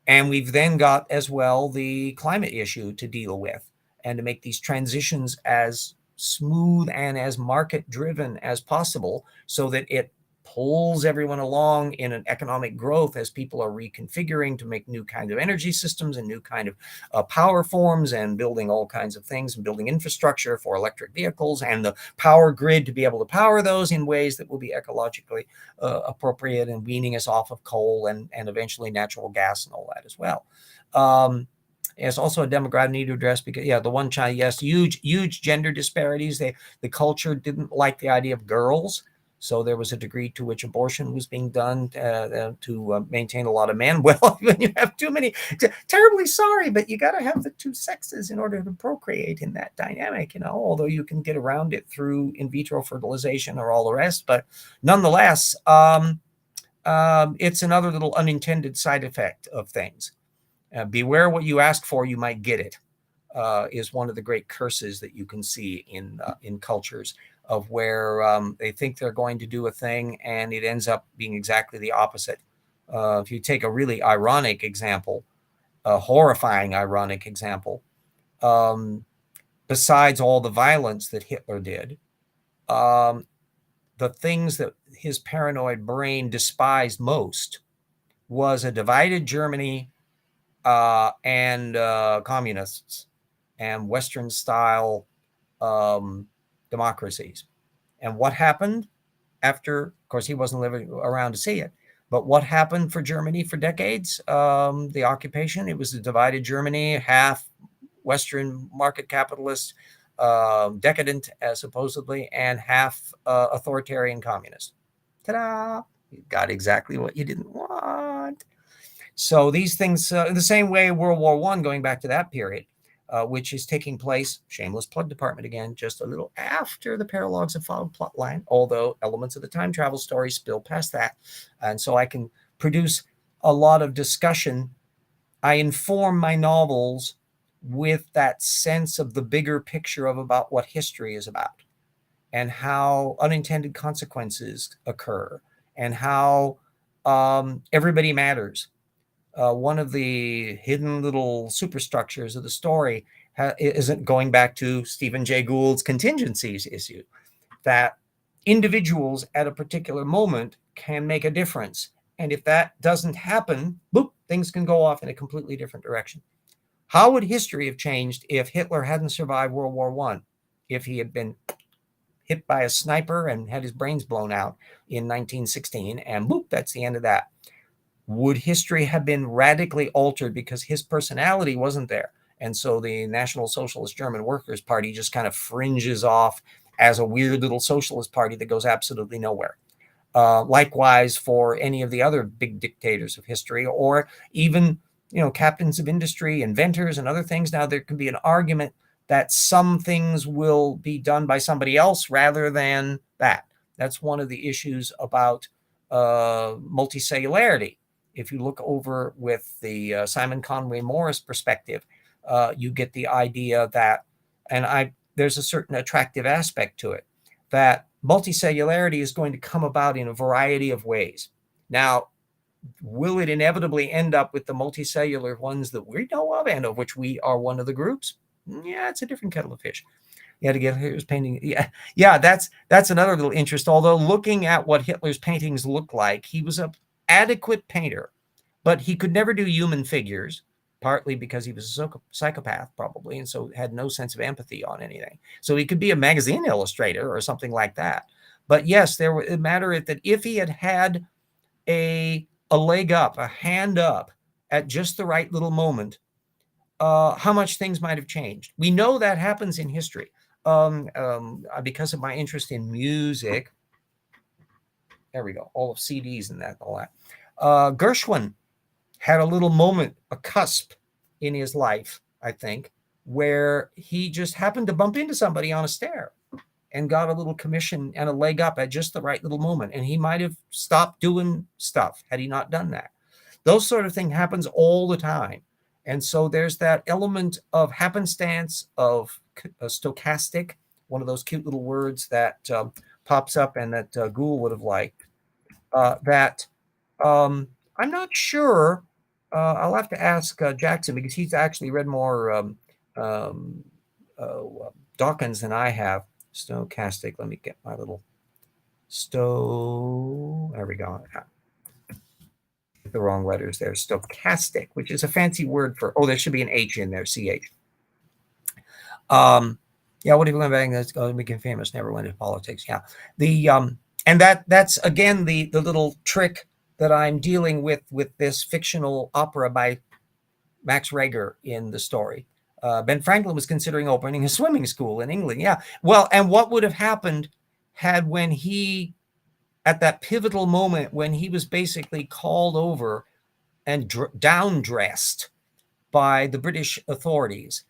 And we've then got as well the climate issue to deal with, and to make these transitions as smooth and as market driven as possible, so that it pulls everyone along in an economic growth as people are reconfiguring to make new kind of energy systems and new kind of power forms, and building all kinds of things, and building infrastructure for electric vehicles and the power grid to be able to power those in ways that will be ecologically appropriate, and weaning us off of coal and eventually natural gas and all that as well. It's also a demographic need to address, because the one China, yes, huge gender disparities. The culture didn't like the idea of girls. So there was a degree to which abortion was being done to maintain a lot of men. Well, when you have too many, terribly sorry, but you got to have the two sexes in order to procreate in that dynamic, although you can get around it through in vitro fertilization or all the rest. But nonetheless, it's another little unintended side effect of things. Beware what you ask for, you might get it, is one of the great curses that you can see in cultures of where they think they're going to do a thing and it ends up being exactly the opposite. If you take a really ironic example, a horrifying ironic example, besides all the violence that Hitler did, the things that his paranoid brain despised most was a divided Germany and communists and Western style democracies. And what happened after, of course, he wasn't living around to see it, but what happened for Germany for decades? The occupation, it was a divided Germany, half Western market capitalist, decadent supposedly, and half authoritarian communist. Ta-da! You got exactly what you didn't want. So these things, in the same way, World War I, going back to that period, which is taking place, shameless plug department again, just a little after the Paralogs of Fog plotline, although elements of the time travel story spill past that. And so I can produce a lot of discussion. I inform my novels with that sense of the bigger picture of about what history is about and how unintended consequences occur and how everybody matters. One of the hidden little superstructures of the story isn't going back to Stephen Jay Gould's contingencies issue, that individuals at a particular moment can make a difference. And if that doesn't happen, boop, things can go off in a completely different direction. How would history have changed if Hitler hadn't survived World War I? If he had been hit by a sniper and had his brains blown out in 1916, and boop, that's the end of that. Would history have been radically altered because his personality wasn't there? And so the National Socialist German Workers' Party just kind of fringes off as a weird little socialist party that goes absolutely nowhere. Likewise for any of the other big dictators of history, or even, captains of industry, inventors, and other things. Now, there can be an argument that some things will be done by somebody else rather than that. That's one of the issues about multicellularity. If you look over with the Simon Conway Morris perspective, you get the idea that, and there's a certain attractive aspect to it, that multicellularity is going to come about in a variety of ways. Now, will it inevitably end up with the multicellular ones that we know of and of which we are one of the groups? Yeah, it's a different kettle of fish. You had to get Hitler's painting. Yeah, that's another little interest. Although looking at what Hitler's paintings looked like, he was an adequate painter, but he could never do human figures, partly because he was a psychopath probably, and so had no sense of empathy on anything. So he could be a magazine illustrator or something like that. But yes, there was a matter that if he had had a leg up, a hand up at just the right little moment, how much things might have changed. We know that happens in history. Because of my interest in music, there we go, all of CDs and that, all that. Gershwin had a little moment, a cusp in his life, I think, where he just happened to bump into somebody on a stair and got a little commission and a leg up at just the right little moment. And he might have stopped doing stuff had he not done that. Those sort of thing happens all the time. And so there's that element of happenstance, of stochastic, one of those cute little words that pops up and that Gould would have liked. I'm not sure. I'll have to ask Jackson because he's actually read more Dawkins than I have. Stochastic. Let me get my little there we go. The wrong letters there. Stochastic, which is a fancy word for, there should be an H in there, CH. Yeah, what if we went back? That's going to become famous, never went into politics. Yeah. And that's again the little trick that I'm dealing with this fictional opera by Max Reger in the story. Ben Franklin was considering opening a swimming school in England. Yeah. Well, and what would have happened had when he at that pivotal moment when he was basically called over and down dressed by the British authorities.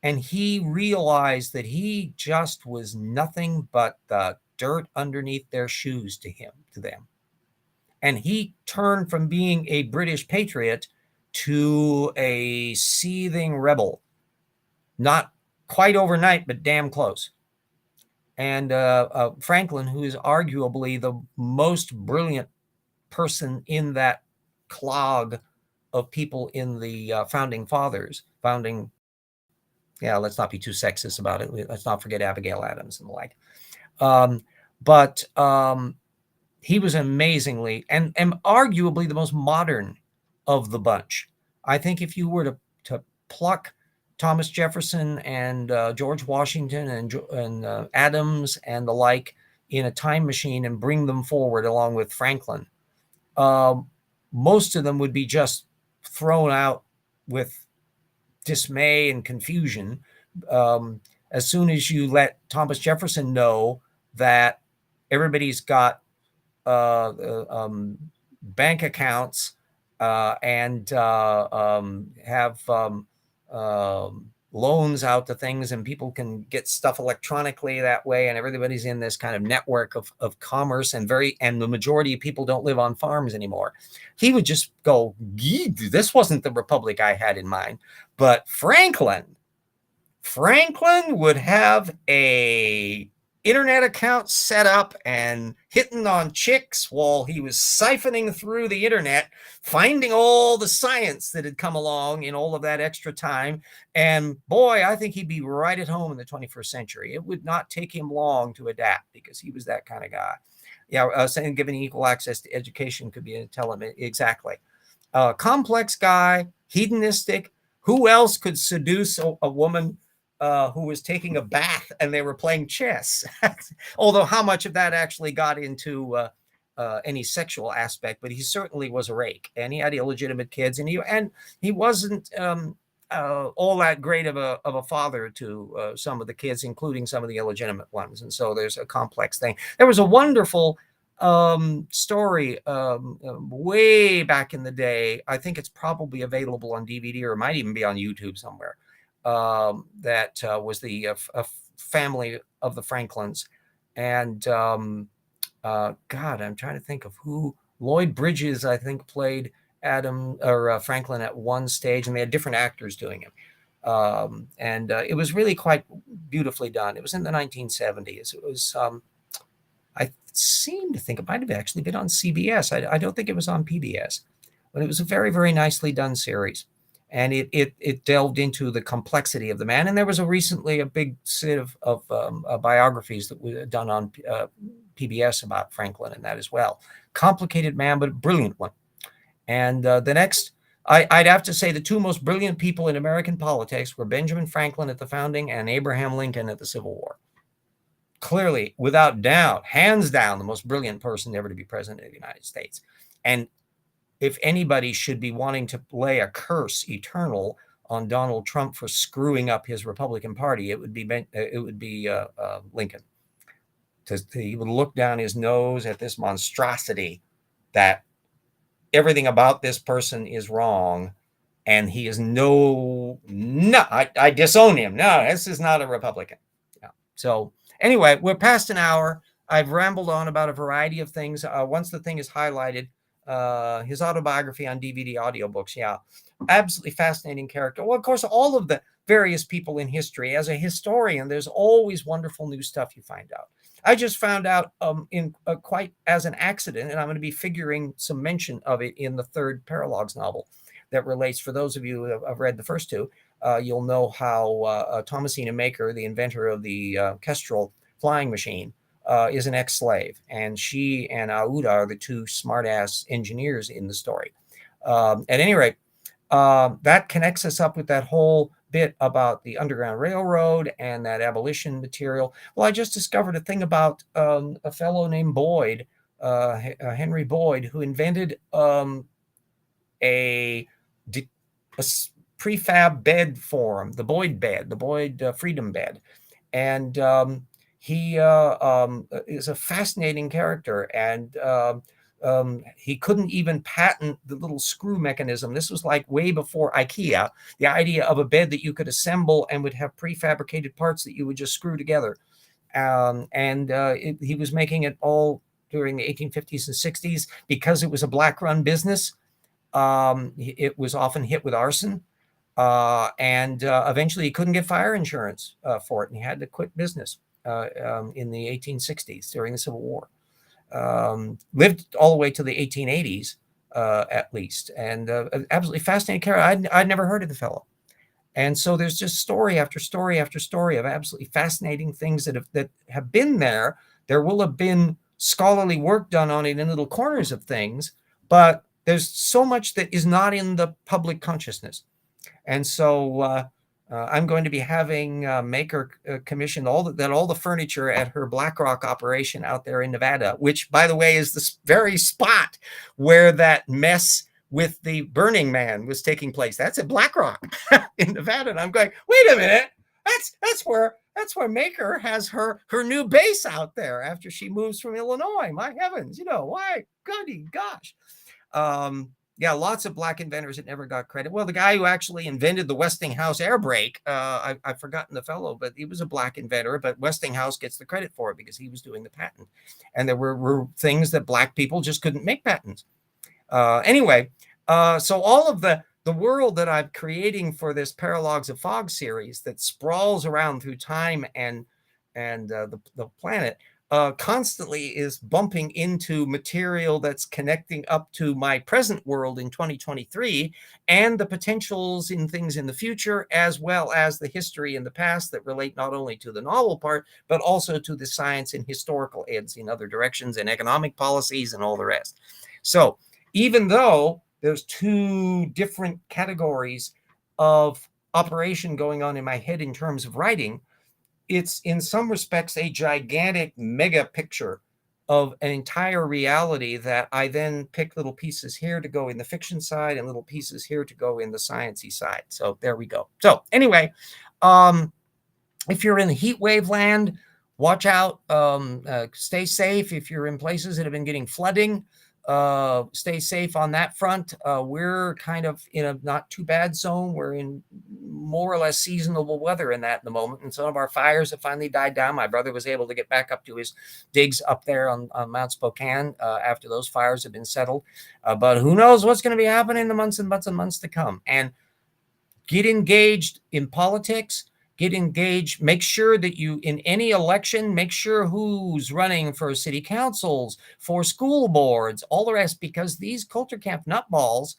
And he realized that he just was nothing but the dirt underneath their shoes to them. And he turned from being a British patriot to a seething rebel. Not quite overnight, but damn close. And Franklin, who is arguably the most brilliant person in that clog of people in the founding fathers, let's not be too sexist about it. Let's not forget Abigail Adams and the like. But he was amazingly and arguably the most modern of the bunch. I think if you were to pluck Thomas Jefferson and George Washington and Adams and the like in a time machine and bring them forward along with Franklin, most of them would be just thrown out with dismay and confusion as soon as you let Thomas Jefferson know that everybody's got bank accounts and have loans out to things, and people can get stuff electronically that way, and everybody's in this kind of network of commerce, and the majority of people don't live on farms anymore. He would just go, this wasn't the republic I had in mind. But Franklin would have a internet account set up and hitting on chicks while he was siphoning through the internet, finding all the science that had come along in all of that extra time. And boy, I think he'd be right at home in the 21st century. It would not take him long to adapt because he was that kind of guy. Yeah, saying giving equal access to education could be an element. Exactly. Complex guy, hedonistic. Who else could seduce a woman who was taking a bath and they were playing chess? Although how much of that actually got into any sexual aspect, but he certainly was a rake, and he had illegitimate kids, and he wasn't all that great of a father to some of the kids, including some of the illegitimate ones. And so there's a complex thing. There was a wonderful story way back in the day. I think it's probably available on DVD, or it might even be on YouTube somewhere. That was the family of the Franklins. And God, I'm trying to think of who. Lloyd Bridges, I think, played Franklin at one stage, and they had different actors doing it. And it was really quite beautifully done. It was in the 1970s. It was, I seem to think it might have actually been on CBS. I don't think it was on PBS, but it was a very, very nicely done series. And it delved into the complexity of the man. And there was recently a big set of biographies that were done on PBS about Franklin and that as well. Complicated man, but a brilliant one. And the next, I'd have to say the two most brilliant people in American politics were Benjamin Franklin at the founding and Abraham Lincoln at the Civil War. Clearly, without doubt, hands down, the most brilliant person ever to be president of the United States. And if anybody should be wanting to lay a curse eternal on Donald Trump for screwing up his Republican Party, it would be Lincoln. He would look down his nose at this monstrosity that everything about this person is wrong, and he is I disown him. No, this is not a Republican. Yeah. So anyway, we're past an hour. I've rambled on about a variety of things. Once the thing is highlighted, his autobiography on DVD audiobooks. Yeah, absolutely fascinating character. Well, of course, all of the various people in history. As a historian, there's always wonderful new stuff you find out. I just found out in quite as an accident, and I'm going to be figuring some mention of it in the third Paralogs novel that relates. For those of you who have read the first two, you'll know how Thomasina Maker, the inventor of the Kestrel flying machine, is an ex-slave, and she and Aouda are the two smart-ass engineers in the story. At any rate, that connects us up with that whole bit about the Underground Railroad and that abolition material. Well, I just discovered a thing about a fellow named Boyd, Henry Boyd, who invented a prefab bed form, the Boyd bed, the Boyd freedom bed. And He is a fascinating character, and he couldn't even patent the little screw mechanism. This was like way before IKEA, the idea of a bed that you could assemble and would have prefabricated parts that you would just screw together. He was making it all during the 1850s and 60s. Because it was a black-run business, it was often hit with arson. Eventually he couldn't get fire insurance for it, and he had to quit business in the 1860s during the Civil War. Lived all the way to the 1880s, at least, and absolutely fascinating character. I'd never heard of the fellow. And so there's just story after story after story of absolutely fascinating things that have been there. There will have been scholarly work done on it in little corners of things, but there's so much that is not in the public consciousness. And so I'm going to be having Maker commission all the furniture at her BlackRock operation out there in Nevada, which, by the way, is the very spot where that mess with the Burning Man was taking place. That's at BlackRock in Nevada. And I'm going, wait a minute, that's where Maker has her new base out there after she moves from Illinois. My heavens, why? Goody gosh. Yeah, lots of black inventors that never got credit. Well, the guy who actually invented the Westinghouse air brake, I've forgotten the fellow, but he was a black inventor, but Westinghouse gets the credit for it because he was doing the patent. And there were things that black people just couldn't make patents. So all of the world that I'm creating for this Paralogs of Fog series that sprawls around through time and the planet constantly is bumping into material that's connecting up to my present world in 2023 and the potentials in things in the future, as well as the history in the past that relate not only to the novel part, but also to the science and historical eds in other directions and economic policies and all the rest. So even though there's two different categories of operation going on in my head in terms of writing, it's in some respects a gigantic mega picture of an entire reality that I then pick little pieces here to go in the fiction side and little pieces here to go in the sciencey side. So there we go. So anyway, if you're in the heat wave land, watch out, stay safe. If you're in places that have been getting flooding, stay safe on that front. We're kind of in a not too bad zone. We're in more or less seasonable weather in that at the moment. And some of our fires have finally died down. My brother was able to get back up to his digs up there on Mount Spokane after those fires have been settled. But who knows what's going to be happening in the months and months and months to come. And get engaged in politics. Get engaged. Make sure that you, in any election, make sure who's running for city councils, for school boards, all the rest, because these culture camp nutballs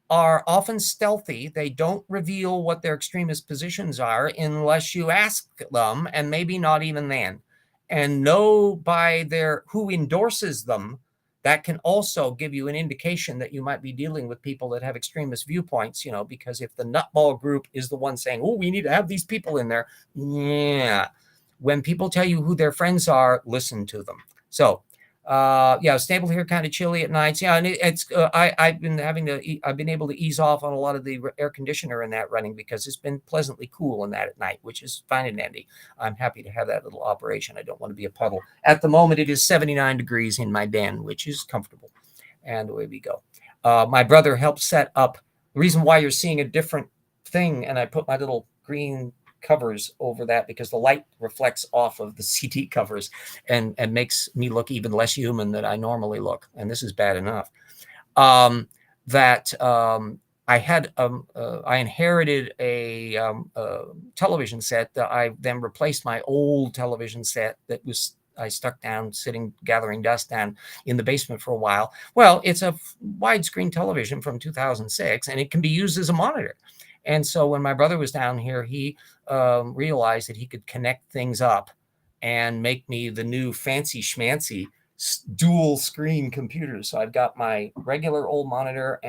are often stealthy. They don't reveal what their extremist positions are unless you ask them, and maybe not even then. And know by who endorses them, that can also give you an indication that you might be dealing with people that have extremist viewpoints, because if the nutball group is the one saying, oh, we need to have these people in there. Yeah. When people tell you who their friends are, listen to them. So, stable here, kind of chilly at nights. Yeah, and I've been able to ease off on a lot of the air conditioner in that running because it's been pleasantly cool in that at night, which is fine and dandy. I'm happy to have that little operation. I don't want to be a puddle. At the moment, it is 79 degrees in my den, which is comfortable. And away we go. My brother helped set up the reason why you're seeing a different thing, and I put my little green covers over that because the light reflects off of the CD covers and makes me look even less human than I normally look. And this is bad enough. I inherited a television set that I then replaced my old television set that I stuck down gathering dust down in the basement for a while. Well, it's a widescreen television from 2006 and it can be used as a monitor. And so when my brother was down here, he realized that he could connect things up and make me the new fancy schmancy dual screen computer. So I've got my regular old monitor,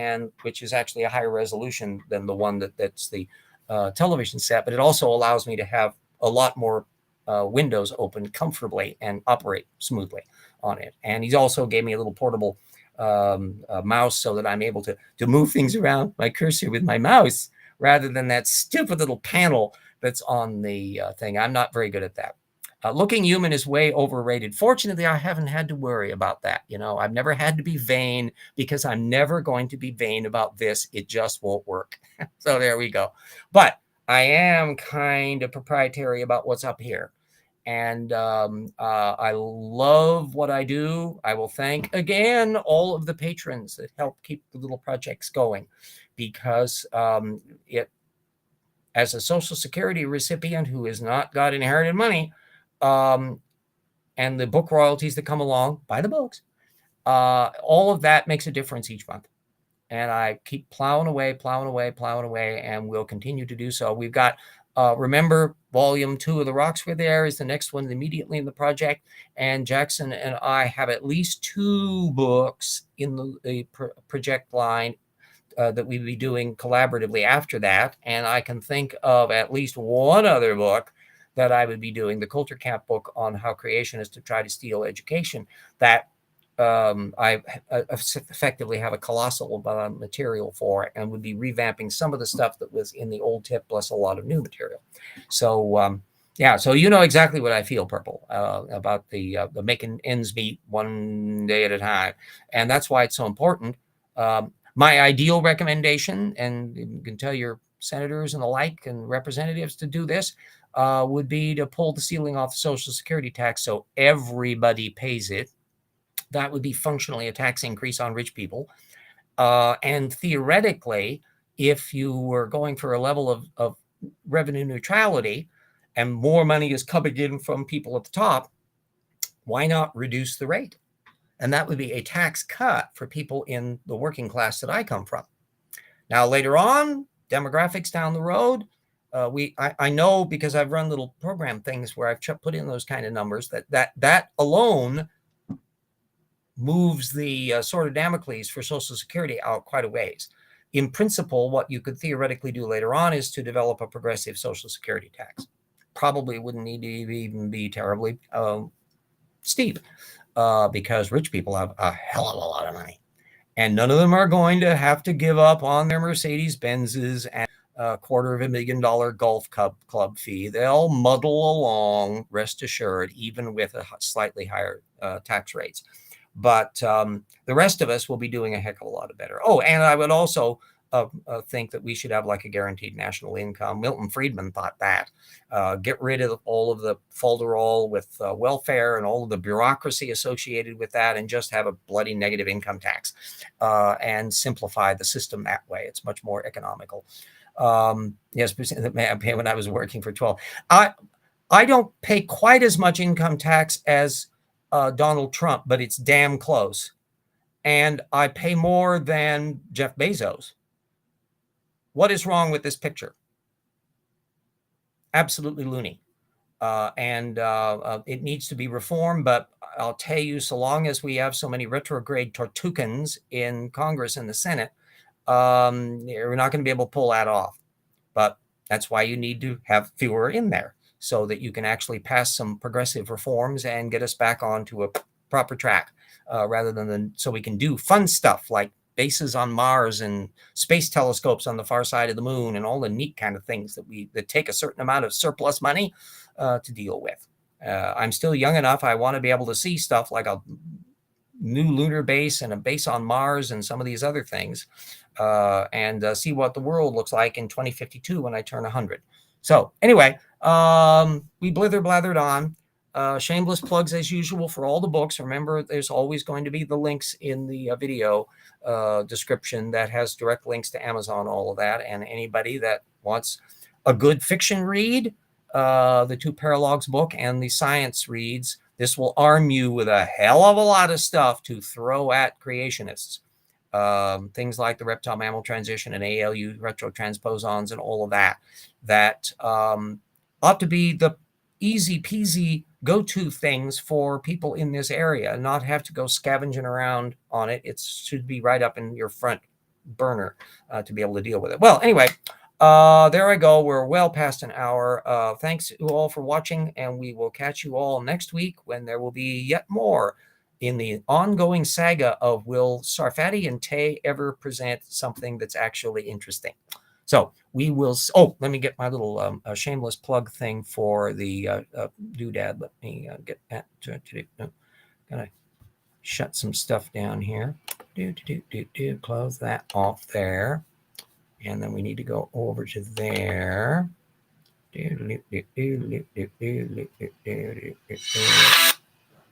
which is actually a higher resolution than the one that's the television set, but it also allows me to have a lot more windows open comfortably and operate smoothly on it. And he's also gave me a little portable mouse so that I'm able to move things around my cursor with my mouse rather than that stupid little panel that's on the thing. I'm not very good at that. Looking human is way overrated. Fortunately, I haven't had to worry about that. I've never had to be vain because I'm never going to be vain about this. It just won't work. So there we go. But I am kind of proprietary about what's up here. And I love what I do. I will thank again all of the patrons that help keep the little projects going, because as a Social Security recipient who has not got inherited money, and the book royalties that come along, buy the books, all of that makes a difference each month. And I keep plowing away, and we'll continue to do so. We've got, remember, volume 2 of The Rocks Were There is the next one immediately in the project. And Jackson and I have at least 2 books in the project line that we'll be doing collaboratively after that. And I can think of at least one other book that I would be doing, the Coulter Camp book on how creationists to try to steal education, that I effectively have a colossal amount of material for, and would be revamping some of the stuff that was in the old tip, plus a lot of new material. So yeah, so exactly what I feel, Purple, about the making ends meet one day at a time, and that's why it's so important. My ideal recommendation, and you can tell your senators and the like and representatives to do this, would be to pull the ceiling off the Social Security tax so everybody pays it. That would be functionally a tax increase on rich people. And theoretically, if you were going for a level of revenue neutrality and more money is coming in from people at the top, why not reduce the rate? And that would be a tax cut for people in the working class that I come from. Now, later on, demographics down the road, I know, because I've run little program things where I've put in those kind of numbers, that alone moves the sword of Damocles for Social Security out quite a ways. In principle, what you could theoretically do later on is to develop a progressive Social Security tax. Probably wouldn't need to even be terribly steep, because rich people have a hell of a lot of money. And none of them are going to have to give up on their Mercedes-Benzes and a $250,000 golf club fee. They'll muddle along, rest assured, even with a slightly higher tax rates. But the rest of us will be doing a heck of a lot better. Oh, and I would also think that we should have like a guaranteed national income. Milton Friedman thought that. Get rid of all of the folderol with welfare and all of the bureaucracy associated with that, and just have a bloody negative income tax, and simplify the system that way. It's much more economical. Yes, when I was working for 12, I don't pay quite as much income tax as Donald Trump, but it's damn close. And I pay more than Jeff Bezos. What is wrong with this picture? Absolutely loony. And it needs to be reformed, but I'll tell you, so long as we have so many retrograde Tortukans in Congress and the Senate, we're not going to be able to pull that off. But that's why you need to have fewer in there, so that you can actually pass some progressive reforms and get us back onto a proper track, rather than so we can do fun stuff like bases on Mars and space telescopes on the far side of the moon and all the neat kind of things that take a certain amount of surplus money to deal with. I'm still young enough. I want to be able to see stuff like a new lunar base and a base on Mars and some of these other things, and see what the world looks like in 2052 when I turn 100. So anyway, we blathered on. Shameless plugs as usual for all the books. Remember, there's always going to be the links in the video description that has direct links to Amazon, all of that. And anybody that wants a good fiction read, the 2 Paralogs book and the science reads, this will arm you with a hell of a lot of stuff to throw at creationists. Things like the reptile mammal transition and ALU retrotransposons and all of that, ought to be the easy peasy go-to things for people in this area, and not have to go scavenging around on it. It should be right up in your front burner to be able to deal with it. Well, anyway, there I go. We're well past an hour. Thanks to all for watching, and we will catch you all next week when there will be yet more in the ongoing saga of will Sarfati and Tay ever present something that's actually interesting. So we will. Oh, let me get my little shameless plug thing for the doodad. Let me get that. Gotta shut some stuff down here. Close that off there. And then we need to go over to there.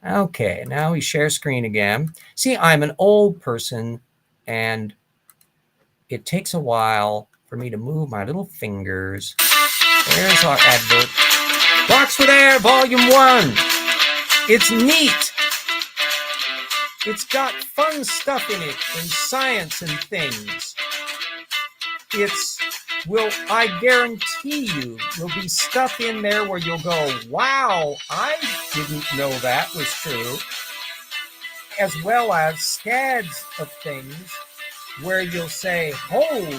Okay, now we share screen again. See, I'm an old person, and it takes a while for me to move my little fingers. There's our advert. Box with Air, Volume 1. It's neat. It's got fun stuff in it, and science and things. I guarantee you, there'll be stuff in there where you'll go, wow, I didn't know that was true. As well as scads of things where you'll say, holy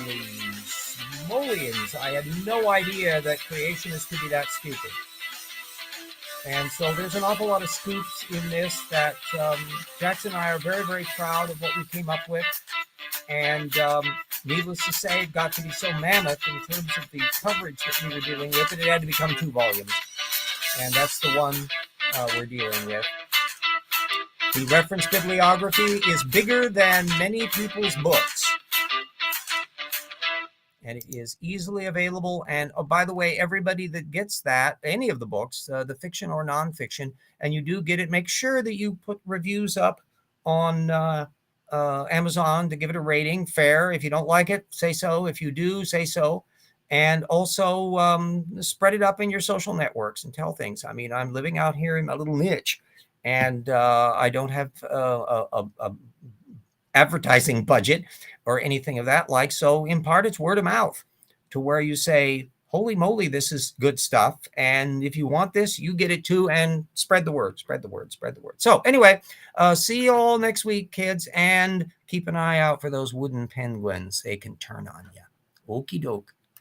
smolians, I had no idea that creationists could be that stupid. And so there's an awful lot of scoops in this that Jackson and I are very, very proud of what we came up with. And needless to say, it got to be so mammoth in terms of the coverage that we were dealing with that it had to become 2 volumes. And that's the one we're dealing with. The reference bibliography is bigger than many people's books. And it is easily available. And oh, by the way, everybody that gets that, any of the books, the fiction or nonfiction, and you do get it, make sure that you put reviews up on Amazon to give it a rating. Fair. If you don't like it, say so. If you do, say so. And also spread it up in your social networks and tell things. I mean, I'm living out here in my little niche, and I don't have a advertising budget or anything of that like. So in part, it's word of mouth to where you say, holy moly, this is good stuff. And if you want this, you get it too, and spread the word, spread the word, spread the word. So anyway, see you all next week, kids, and keep an eye out for those wooden penguins. They can turn on you. Okie doke.